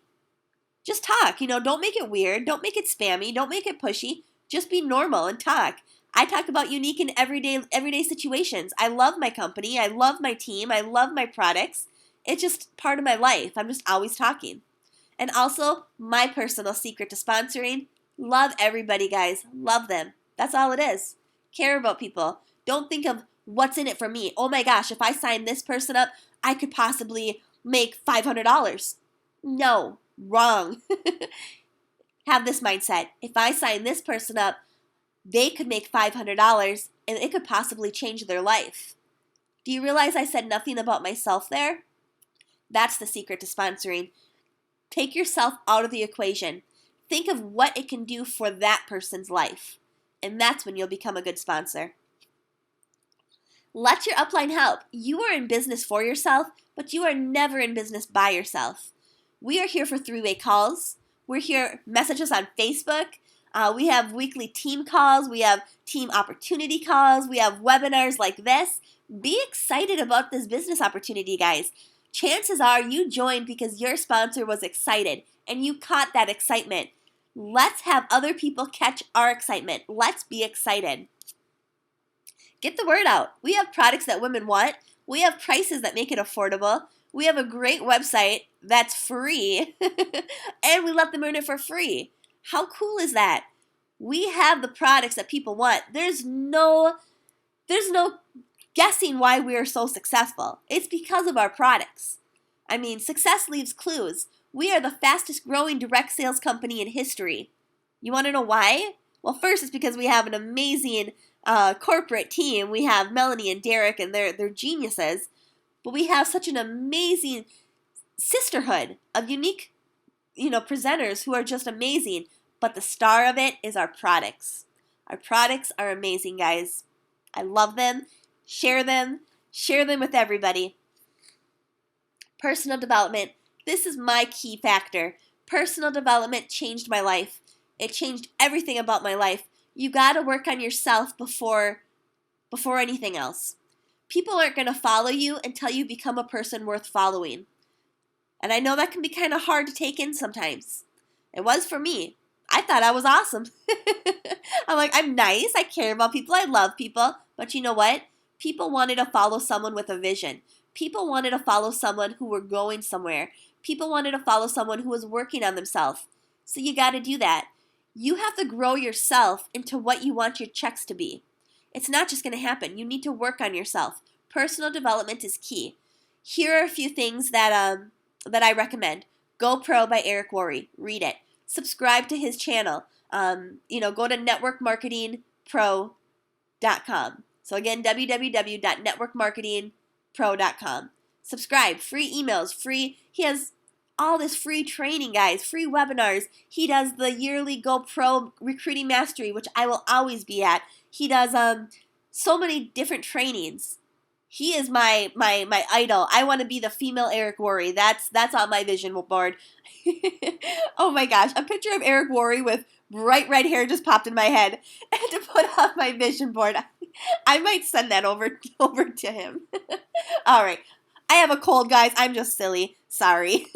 Just talk, don't make it weird. Don't make it spammy. Don't make it pushy. Just be normal and talk. I talk about unique and everyday situations. I love my company. I love my team. I love my products. It's just part of my life. I'm just always talking. And also, my personal secret to sponsoring, love everybody, guys. Love them. That's all it is. Care about people. Don't think of what's in it for me. Oh my gosh, if I sign this person up, I could possibly make $500. No, wrong. Have this mindset. If I sign this person up, they could make $500 and it could possibly change their life. Do you realize I said nothing about myself there? That's the secret to sponsoring. Take yourself out of the equation. Think of what it can do for that person's life. And that's when you'll become a good sponsor. Let your upline help. You are in business for yourself, but you are never in business by yourself. We are here for three-way calls. We're here, message us on Facebook. We have weekly team calls. We have team opportunity calls. We have webinars like this. Be excited about this business opportunity, guys. Chances are you joined because your sponsor was excited and you caught that excitement. Let's have other people catch our excitement. Let's be excited. Get the word out. We have products that women want. We have prices that make it affordable. We have a great website that's free. And we let them earn it for free. How cool is that? We have the products that people want. There's no guessing why we are so successful. It's because of our products. I mean, success leaves clues. We are the fastest growing direct sales company in history. You want to know why? Well, first, it's because we have an amazing corporate team. We have Melanie and Derek, and they're geniuses. But we have such an amazing sisterhood of unique, presenters who are just amazing. But the star of it is our products. Our products are amazing, guys. I love them. Share them with everybody. Personal development. This is my key factor. Personal development changed my life. It changed everything about my life. You got to work on yourself before anything else. People aren't going to follow you until you become a person worth following. And I know that can be kind of hard to take in sometimes. It was for me. I thought I was awesome. I'm like, I'm nice. I care about people. I love people. But you know what? People wanted to follow someone with a vision. People wanted to follow someone who were going somewhere. People wanted to follow someone who was working on themselves. So you got to do that. You have to grow yourself into what you want your checks to be. It's not just going to happen. You need to work on yourself. Personal development is key. Here are a few things that I recommend. Go Pro by Eric Worre. Read it. Subscribe to his channel. Go to networkmarketingpro.com. So again, www.networkmarketingpro.com. Subscribe. Free emails. Free. He has all this free training, guys. Free webinars. He does the yearly Go Pro Recruiting Mastery, which I will always be at. He does so many different trainings. He is my idol. I want to be the female Eric Worre. That's on my vision board. Oh my gosh, a picture of Eric Worre with bright red hair just popped in my head to put on my vision board. I might send that over to him. All right. I have a cold, guys. I'm just silly. Sorry.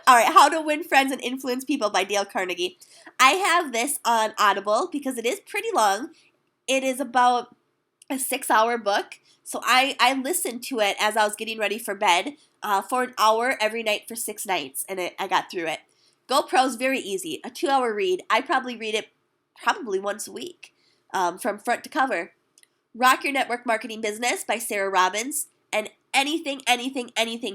All right. How to Win Friends and Influence People by Dale Carnegie. I have this on Audible because it is pretty long. It is about a 6-hour book. So I listened to it as I was getting ready for bed for an hour every night for 6 nights, and I got through it. Go Pro is very easy. A 2-hour read. I probably read it once a week from front to cover. Rock Your Network Marketing Business by Sarah Robbins, and anything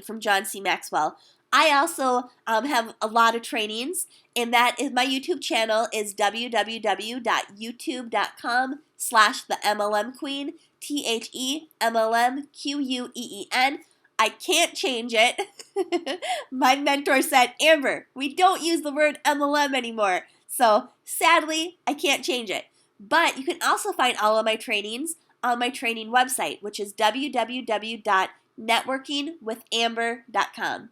from John C. Maxwell. I also have a lot of trainings, and that is my YouTube channel is www.youtube.com/the MLM Queen, TheMLMQueen. I can't change it. My mentor said, Amber, we don't use the word MLM anymore. So sadly, I can't change it. But you can also find all of my trainings on my training website, which is www.networkingwithamber.com.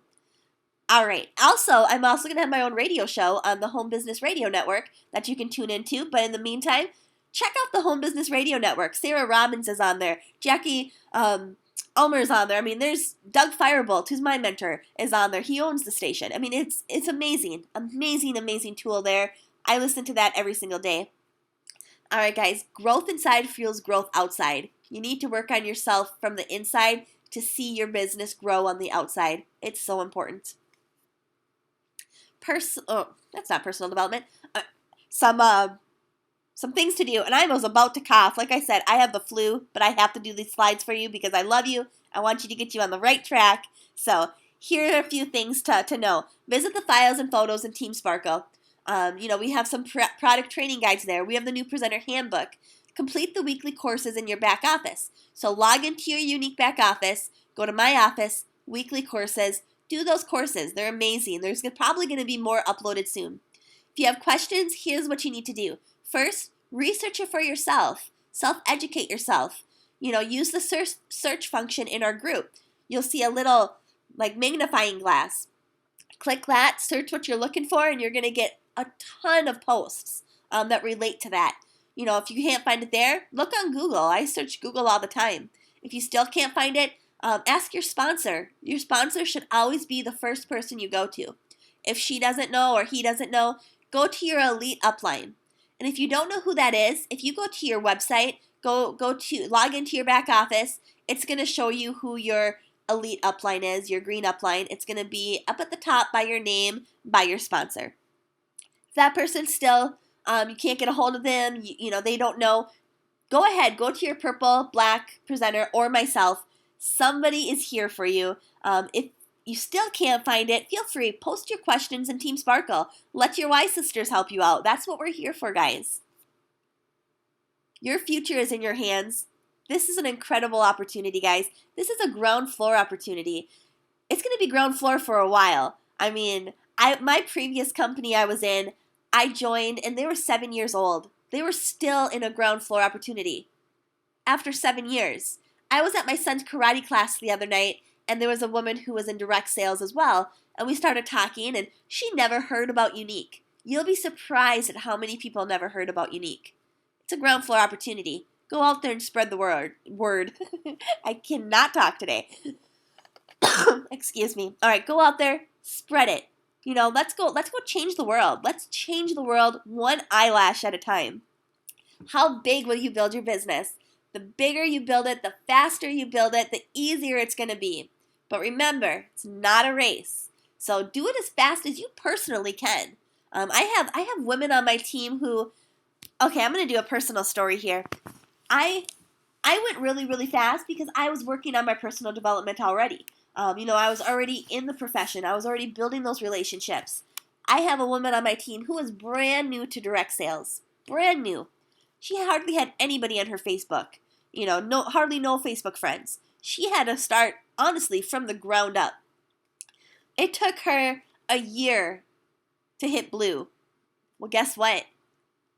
All right. Also, I'm also going to have my own radio show on the Home Business Radio Network that you can tune into. But in the meantime, check out the Home Business Radio Network. Sarah Robbins is on there. Jackie Ulmer's on there. I mean, there's Doug Firebolt, who's my mentor, is on there. He owns the station. I mean, it's amazing. Amazing, amazing tool there. I listen to that every single day. All right, guys. Growth inside fuels growth outside. You need to work on yourself from the inside to see your business grow on the outside. It's so important. That's not personal development. Some things to do, and I was about to cough. Like I said, I have the flu, but I have to do these slides for you because I love you. I want you to get you on the right track. So here are a few things to know. Visit the files and photos in Team Sparkle. We have some product training guides there. We have the new presenter handbook. Complete the weekly courses in your back office. So log into your unique back office, go to my office, weekly courses. Do those courses. They're amazing. There's probably going to be more uploaded soon. If you have questions, here's what you need to do. First, research it for yourself. Self-educate yourself. Use the search function in our group. You'll see a little magnifying glass. Click that, search what you're looking for, and you're going to get a ton of posts that relate to that. If you can't find it there, look on Google. I search Google all the time. If you still can't find it, ask your sponsor. Your sponsor should always be the first person you go to. If she doesn't know or he doesn't know, go to your elite upline. And if you don't know who that is, if you go to your website, log into your back office, it's going to show you who your elite upline is, your green upline. It's going to be up at the top by your name, by your sponsor. If that person still, you can't get a hold of them, they don't know, go ahead, go to your purple, black presenter or myself. Somebody is here for you. If you still can't find it, feel free. Post your questions in Team Sparkle. Let your Y sisters help you out. That's what we're here for, guys. Your future is in your hands. This is an incredible opportunity, guys. This is a ground floor opportunity. It's going to be ground floor for a while. I mean, my previous company I was in, I joined, and they were 7 years old. They were still in a ground floor opportunity after 7 years. I was at my son's karate class the other night, and there was a woman who was in direct sales as well, and we started talking, and she never heard about Unique. You'll be surprised at how many people never heard about Unique. It's a ground floor opportunity. Go out there and spread the word. I cannot talk today. Excuse me. All right, go out there, spread it. Let's go change the world. Let's change the world one eyelash at a time. How big will you build your business? The bigger you build it, the faster you build it, the easier it's going to be. But remember, it's not a race. So do it as fast as you personally can. I have women on my team who, okay, I'm going to do a personal story here. I went really, really fast because I was working on my personal development already. I was already in the profession. I was already building those relationships. I have a woman on my team who is brand new to direct sales. Brand new. She hardly had anybody on her Facebook. Hardly no Facebook friends. She had to start, honestly, from the ground up. It took her a year to hit blue. Well, guess what?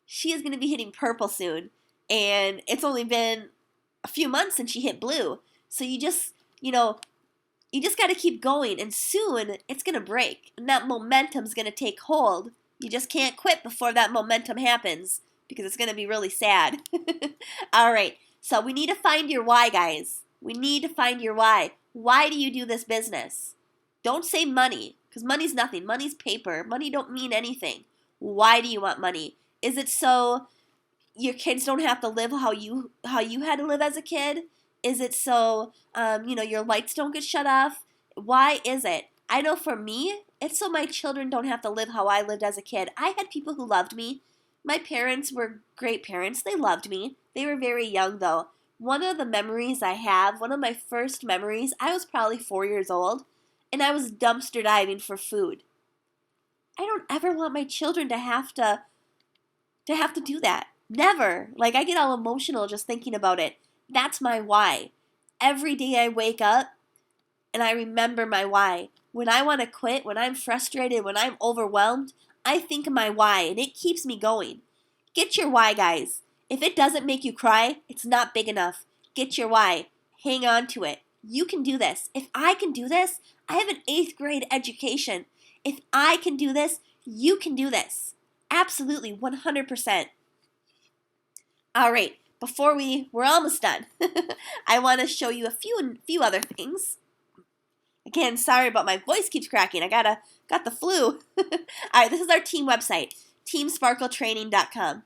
She is going to be hitting purple soon. And it's only been a few months since she hit blue. So you just got to keep going. And soon, it's going to break. And that momentum's going to take hold. You just can't quit before that momentum happens, because it's going to be really sad. All right, so we need to find your why, guys. We need to find your why. Why do you do this business? Don't say money, because money's nothing. Money's paper. Money don't mean anything. Why do you want money? Is it so your kids don't have to live how you had to live as a kid? Is it so your lights don't get shut off? Why is it? I know for me, it's so my children don't have to live how I lived as a kid. I had people who loved me. My parents were great parents. They loved me. They were very young, though. One of the memories I have, one of my first memories, I was probably 4 years old, and I was dumpster diving for food. I don't ever want my children to have to do that. Never. Like, I get all emotional just thinking about it. That's my why. Every day I wake up and I remember my why. When I want to quit, when I'm frustrated, when I'm overwhelmed, I think of my why and it keeps me going. Get your why, guys. If it doesn't make you cry, it's not big enough. Get your why. Hang on to it. You can do this. If I can do this, I have an 8th grade education. If I can do this, you can do this. Absolutely, 100%. All right, we're almost done. I want to show you a few other things. Again, sorry about my voice keeps cracking. I got the flu. All right, this is our team website, teamsparkletraining.com.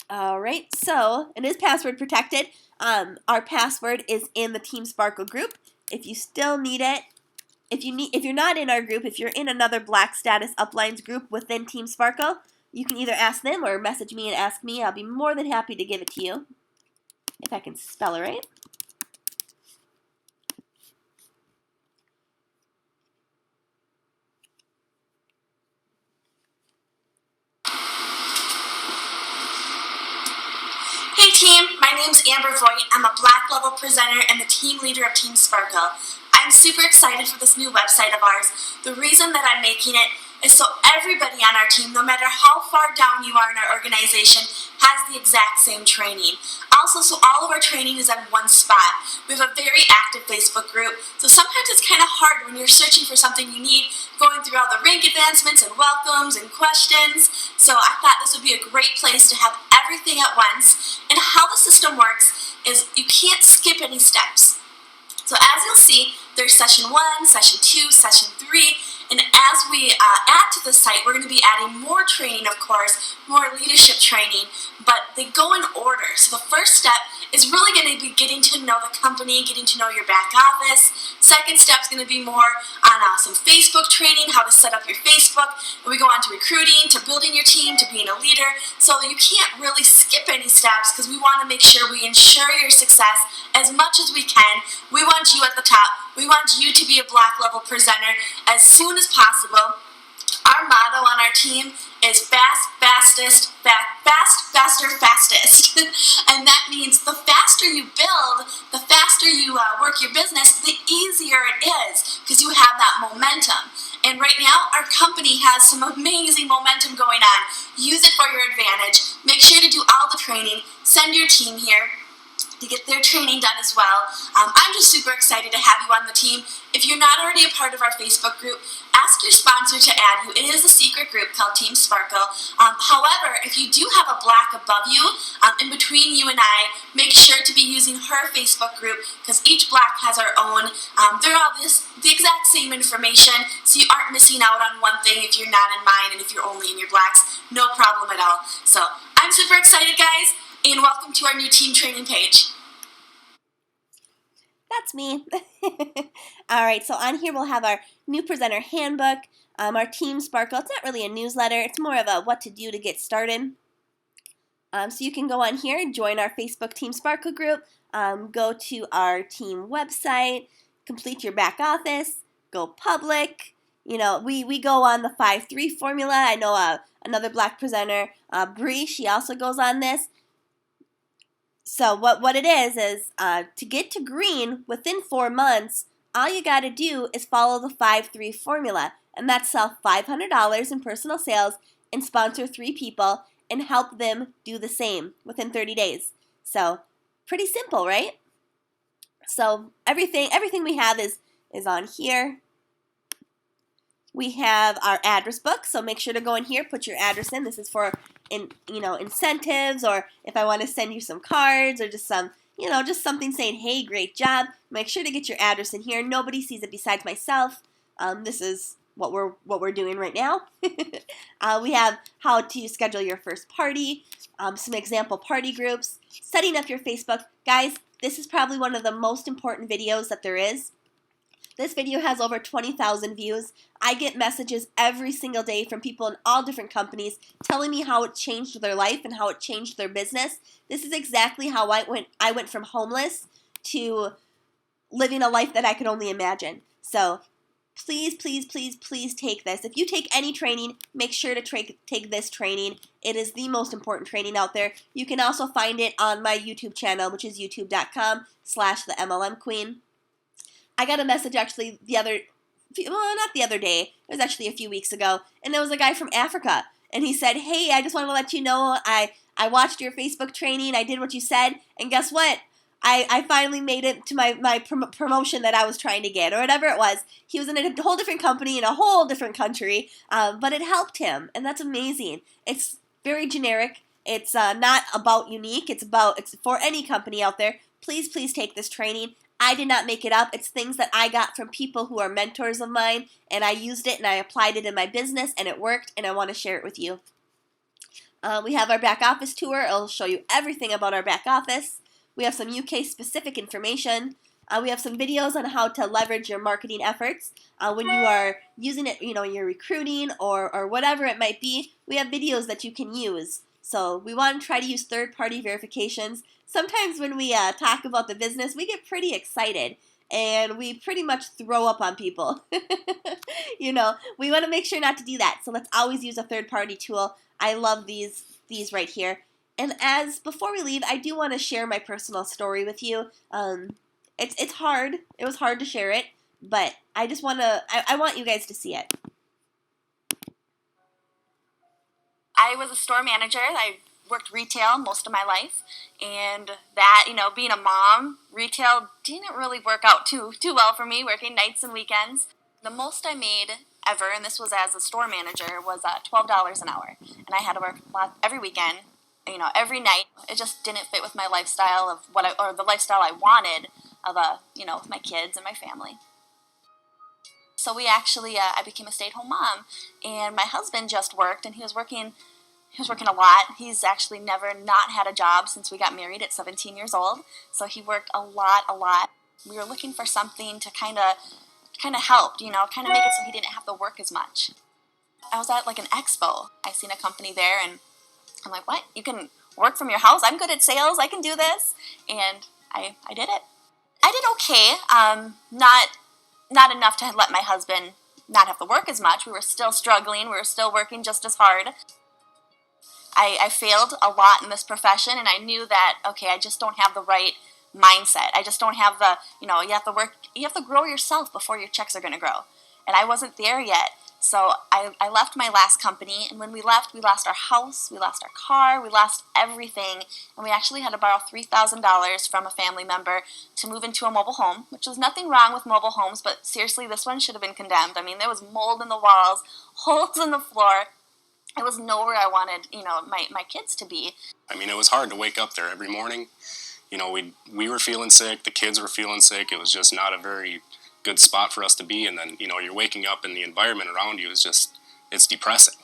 All right, so it is password protected. Our password is in the Team Sparkle group. If you still need it, if you're not in our group, if you're in another Black Status Uplines group within Team Sparkle, you can either ask them or message me and ask me. I'll be more than happy to give it to you, if I can spell it right. Hey team, my name's Amber Voigt. I'm a Black level presenter and the team leader of Team Sparkle. I'm super excited for this new website of ours. The reason that I'm making it is so everybody on our team, no matter how far down you are in our organization, has the exact same training. Also, so all of our training is at one spot. We have a very active Facebook group, so sometimes it's kind of hard when you're searching for something you need, going through all the rank advancements and welcomes and questions. So I thought this would be a great place to have everything at once. And how the system works is you can't skip any steps. So as you'll see, there's session 1, session 2, session 3, and as we add to the site, we're going to be adding more training, of course, more leadership training, but they go in order. So the first step is really going to be getting to know the company, getting to know your back office. Second step is going to be more on some Facebook training, how to set up your Facebook. And we go on to recruiting, to building your team, to being a leader. So you can't really skip any steps because we want to make sure we ensure your success as much as we can. We want you at the top. We want you to be a Black level presenter as soon as possible. Our motto on our team is fast, fastest, fast, faster, fastest. And that means the faster you build, the faster you work your business, the easier it is because you have that momentum. And right now, our company has some amazing momentum going on. Use it for your advantage. Make sure to do all the training. Send your team here to get their training done as well. I'm just super excited to have you on the team. If you're not already a part of our Facebook group, ask your sponsor to add you. It is a secret group called Team Sparkle. However, if you do have a Black above you, in between you and I, make sure to be using her Facebook group because each Black has our own. They're all the exact same information, so you aren't missing out on one thing if you're not in mine and if you're only in your Blacks. No problem at all. So I'm super excited, guys. And welcome to our new team training page. That's me. All right, so on here we'll have our new presenter handbook, our Team Sparkle. It's not really a newsletter. It's more of a what to do to get started. So you can go on here and join our Facebook Team Sparkle group, go to our team website, complete your back office, go public. You know, we go on the 5-3 formula. I know another Black presenter, Bree, she also goes on this. So what it is to get to green within 4 months, all you got to do is follow the 5-3 formula, and that's sell $500 in personal sales and sponsor 3 people and help them do the same within 30 days. So pretty simple, right? So everything we have is on here. We have our address book, so make sure to go in here, put your address in. This is for incentives, or if I want to send you some cards or just just something saying, hey, great job. Make sure to get your address in here. Nobody sees it besides myself. This is what we're doing right now. We have how to schedule your first party, some example party groups, setting up your Facebook. Guys, this is probably one of the most important videos that there is. This video has over 20,000 views. I get messages every single day from people in all different companies telling me how it changed their life and how it changed their business. This is exactly how I went from homeless to living a life that I could only imagine. So please, please, please, please take this. If you take any training, make sure to take this training. It is the most important training out there. You can also find it on my YouTube channel, which is youtube.com/the MLM Queen. I got a message actually not the other day, it was actually a few weeks ago, and there was a guy from Africa, and he said, hey, I just want to let you know, I watched your Facebook training, I did what you said, and guess what? I finally made it to my promotion that I was trying to get, or whatever it was. He was in a whole different company in a whole different country, but it helped him, and that's amazing. It's very generic. It's not about Younique. It's for any company out there. Please, please take this training. I did not make it up. It's things that I got from people who are mentors of mine, and I used it and I applied it in my business, and it worked, and I want to share it with you. We have our back office tour. It'll show you everything about our back office. We have some UK-specific information. We have some videos on how to leverage your marketing efforts. When you are using it, you're recruiting or whatever it might be, we have videos that you can use. So we want to try to use third-party verifications. Sometimes when we talk about the business, we get pretty excited and we pretty much throw up on people. We want to make sure not to do that. So let's always use a third-party tool. I love these right here. And before we leave, I do want to share my personal story with you. It's hard. It was hard to share it, but I just I want you guys to see it. I was a store manager. I worked retail most of my life, and that, being a mom, retail didn't really work out too well for me, working nights and weekends. The most I made ever, and this was as a store manager, was $12 an hour, and I had to work every weekend, every night. It just didn't fit with my lifestyle of or the lifestyle I wanted of with my kids and my family. So we actually, I became a stay-at-home mom, and my husband just worked, and he was working a lot. He's actually never not had a job since we got married at 17 years old. So he worked a lot. We were looking for something to kind of help, kind of make it so he didn't have to work as much. I was at like an expo. I seen a company there, and I'm like, what? You can work from your house? I'm good at sales. I can do this. And I did it. I did okay. Not enough to let my husband not have to work as much. We were still struggling. We were still working just as hard. I failed a lot in this profession, and I knew that, okay, I just don't have the right mindset. I just don't have the, you have to grow yourself before your checks are going to grow. And I wasn't there yet. So I left my last company, and when we left, we lost our house, we lost our car, we lost everything, and we actually had to borrow $3,000 from a family member to move into a mobile home, which was nothing wrong with mobile homes, but seriously, this one should have been condemned. I mean, there was mold in the walls, holes in the floor. It was nowhere I wanted, my kids to be. I mean, it was hard to wake up there every morning. We were feeling sick, the kids were feeling sick. It was just not a very good spot for us to be. And then, you're waking up and the environment around you is just, it's depressing.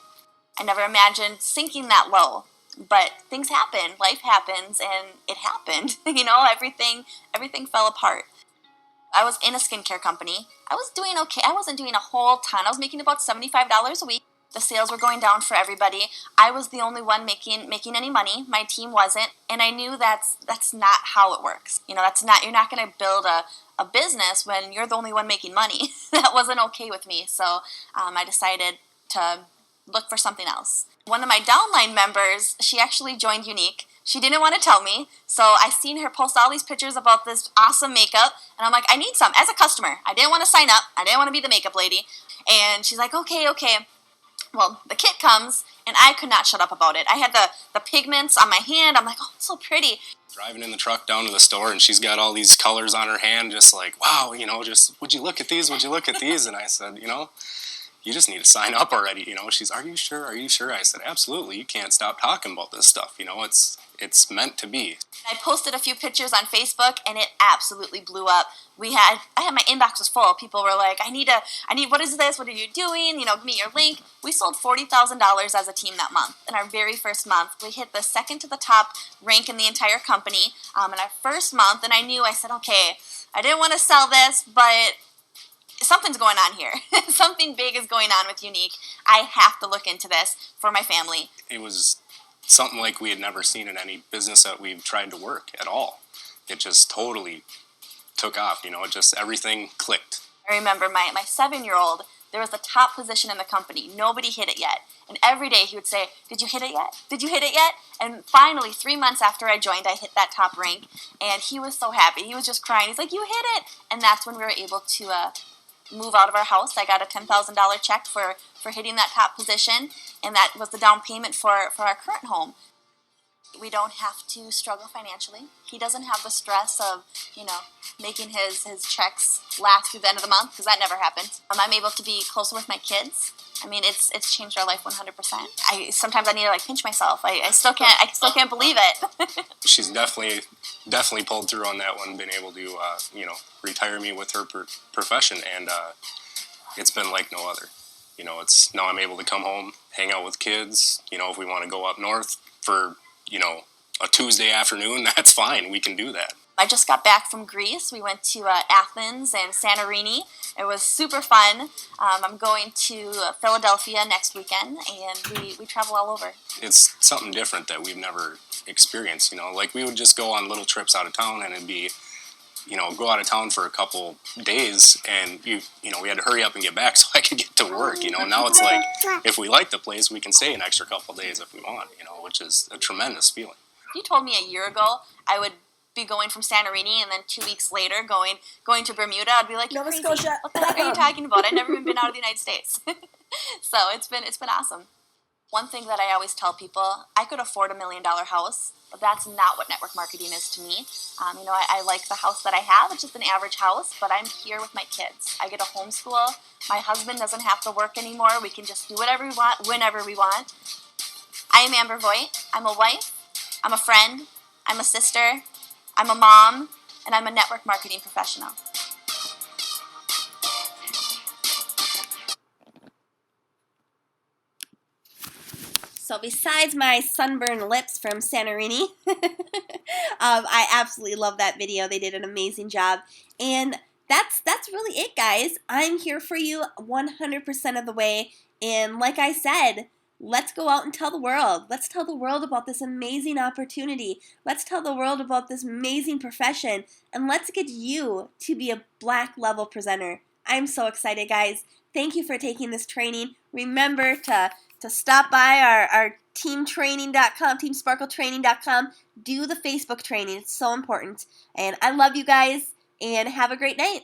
I never imagined sinking that low, but things happen. Life happens, and it happened. Everything fell apart. I was in a skincare company. I was doing okay. I wasn't doing a whole ton. I was making about $75 a week. The sales were going down for everybody. I was the only one making any money. My team wasn't, and I knew that's not how it works. You're not going to build a business when you're the only one making money. That wasn't okay with me. So I decided to look for something else. One of my downline members, she actually joined Younique. She didn't want to tell me, so I seen her post all these pictures about this awesome makeup, and I'm like, I need some as a customer. I didn't want to sign up. I didn't want to be the makeup lady. And she's like, okay. Well, the kit comes, and I could not shut up about it. I had the pigments on my hand. I'm like, oh, it's so pretty. Driving in the truck down to the store, and she's got all these colors on her hand, just like, wow, just, would you look at these? Would you look at these? And I said, you just need to sign up already. She's, are you sure? Are you sure? I said, absolutely. You can't stop talking about this stuff. It's meant to be. I posted a few pictures on Facebook, and it absolutely blew up. I had my inbox was full. People were like, I need, what is this? What are you doing? Give me your link. We sold $40,000 as a team that month. In our very first month, we hit the second to the top rank in the entire company in our first month, and I said, okay, I didn't want to sell this, but something's going on here. Something big is going on with Younique. I have to look into this for my family. It was something like we had never seen in any business that we've tried to work at all. It just totally took off. It just, everything clicked. I remember my 7-year-old, there was the top position in the company. Nobody hit it yet. And every day he would say, "Did you hit it yet? Did you hit it yet?" And finally, 3 months after I joined, I hit that top rank. And he was so happy. He was just crying. He's like, "You hit it!" And that's when we were able to move out of our house. I got a $10,000 check for hitting that top position. And that was the down payment for our current home. We don't have to struggle financially. He doesn't have the stress of, making his checks last through the end of the month, because that never happened. I'm able to be closer with my kids. I mean, it's changed our life 100%. Sometimes I need to pinch myself. I still can't believe it. She's definitely pulled through on that one, been able to retire me with her profession, and it's been like no other. It's now I'm able to come home, hang out with kids. If we want to go up north for a Tuesday afternoon, that's fine. We can do that. I just got back from Greece. We went to Athens and Santorini. It was super fun. I'm going to Philadelphia next weekend, and we travel all over. It's something different that we've never experienced. Like we would just go on little trips out of town, and it'd be, go out of town for a couple days, and we had to hurry up and get back so I could get to work. Now it's like, if we like the place, we can stay an extra couple days if we want. Which is a tremendous feeling. If you told me a year ago I would be going from Santorini and then 2 weeks later going to Bermuda, I'd be like, "You're Nova crazy. Scotia. What the heck are you talking about? I've never even been out of the United States." So it's been awesome. One thing that I always tell people, I could afford $1 million house, but that's not what network marketing is to me. I like the house that I have. It's just an average house, but I'm here with my kids. I get to homeschool. My husband doesn't have to work anymore. We can just do whatever we want, whenever we want. I am Amber Voigt. I'm a wife, I'm a friend, I'm a sister, I'm a mom, and I'm a network marketing professional. So besides my sunburned lips from Santorini, I absolutely love that video. They did an amazing job. And that's really it, guys. I'm here for you 100% of the way. And like I said, let's go out and tell the world. Let's tell the world about this amazing opportunity. Let's tell the world about this amazing profession. And let's get you to be a Black Level presenter. I'm so excited, guys. Thank you for taking this training. Remember to stop by our teamtraining.com, teamsparkletraining.com. Do the Facebook training. It's so important. And I love you guys, and have a great night.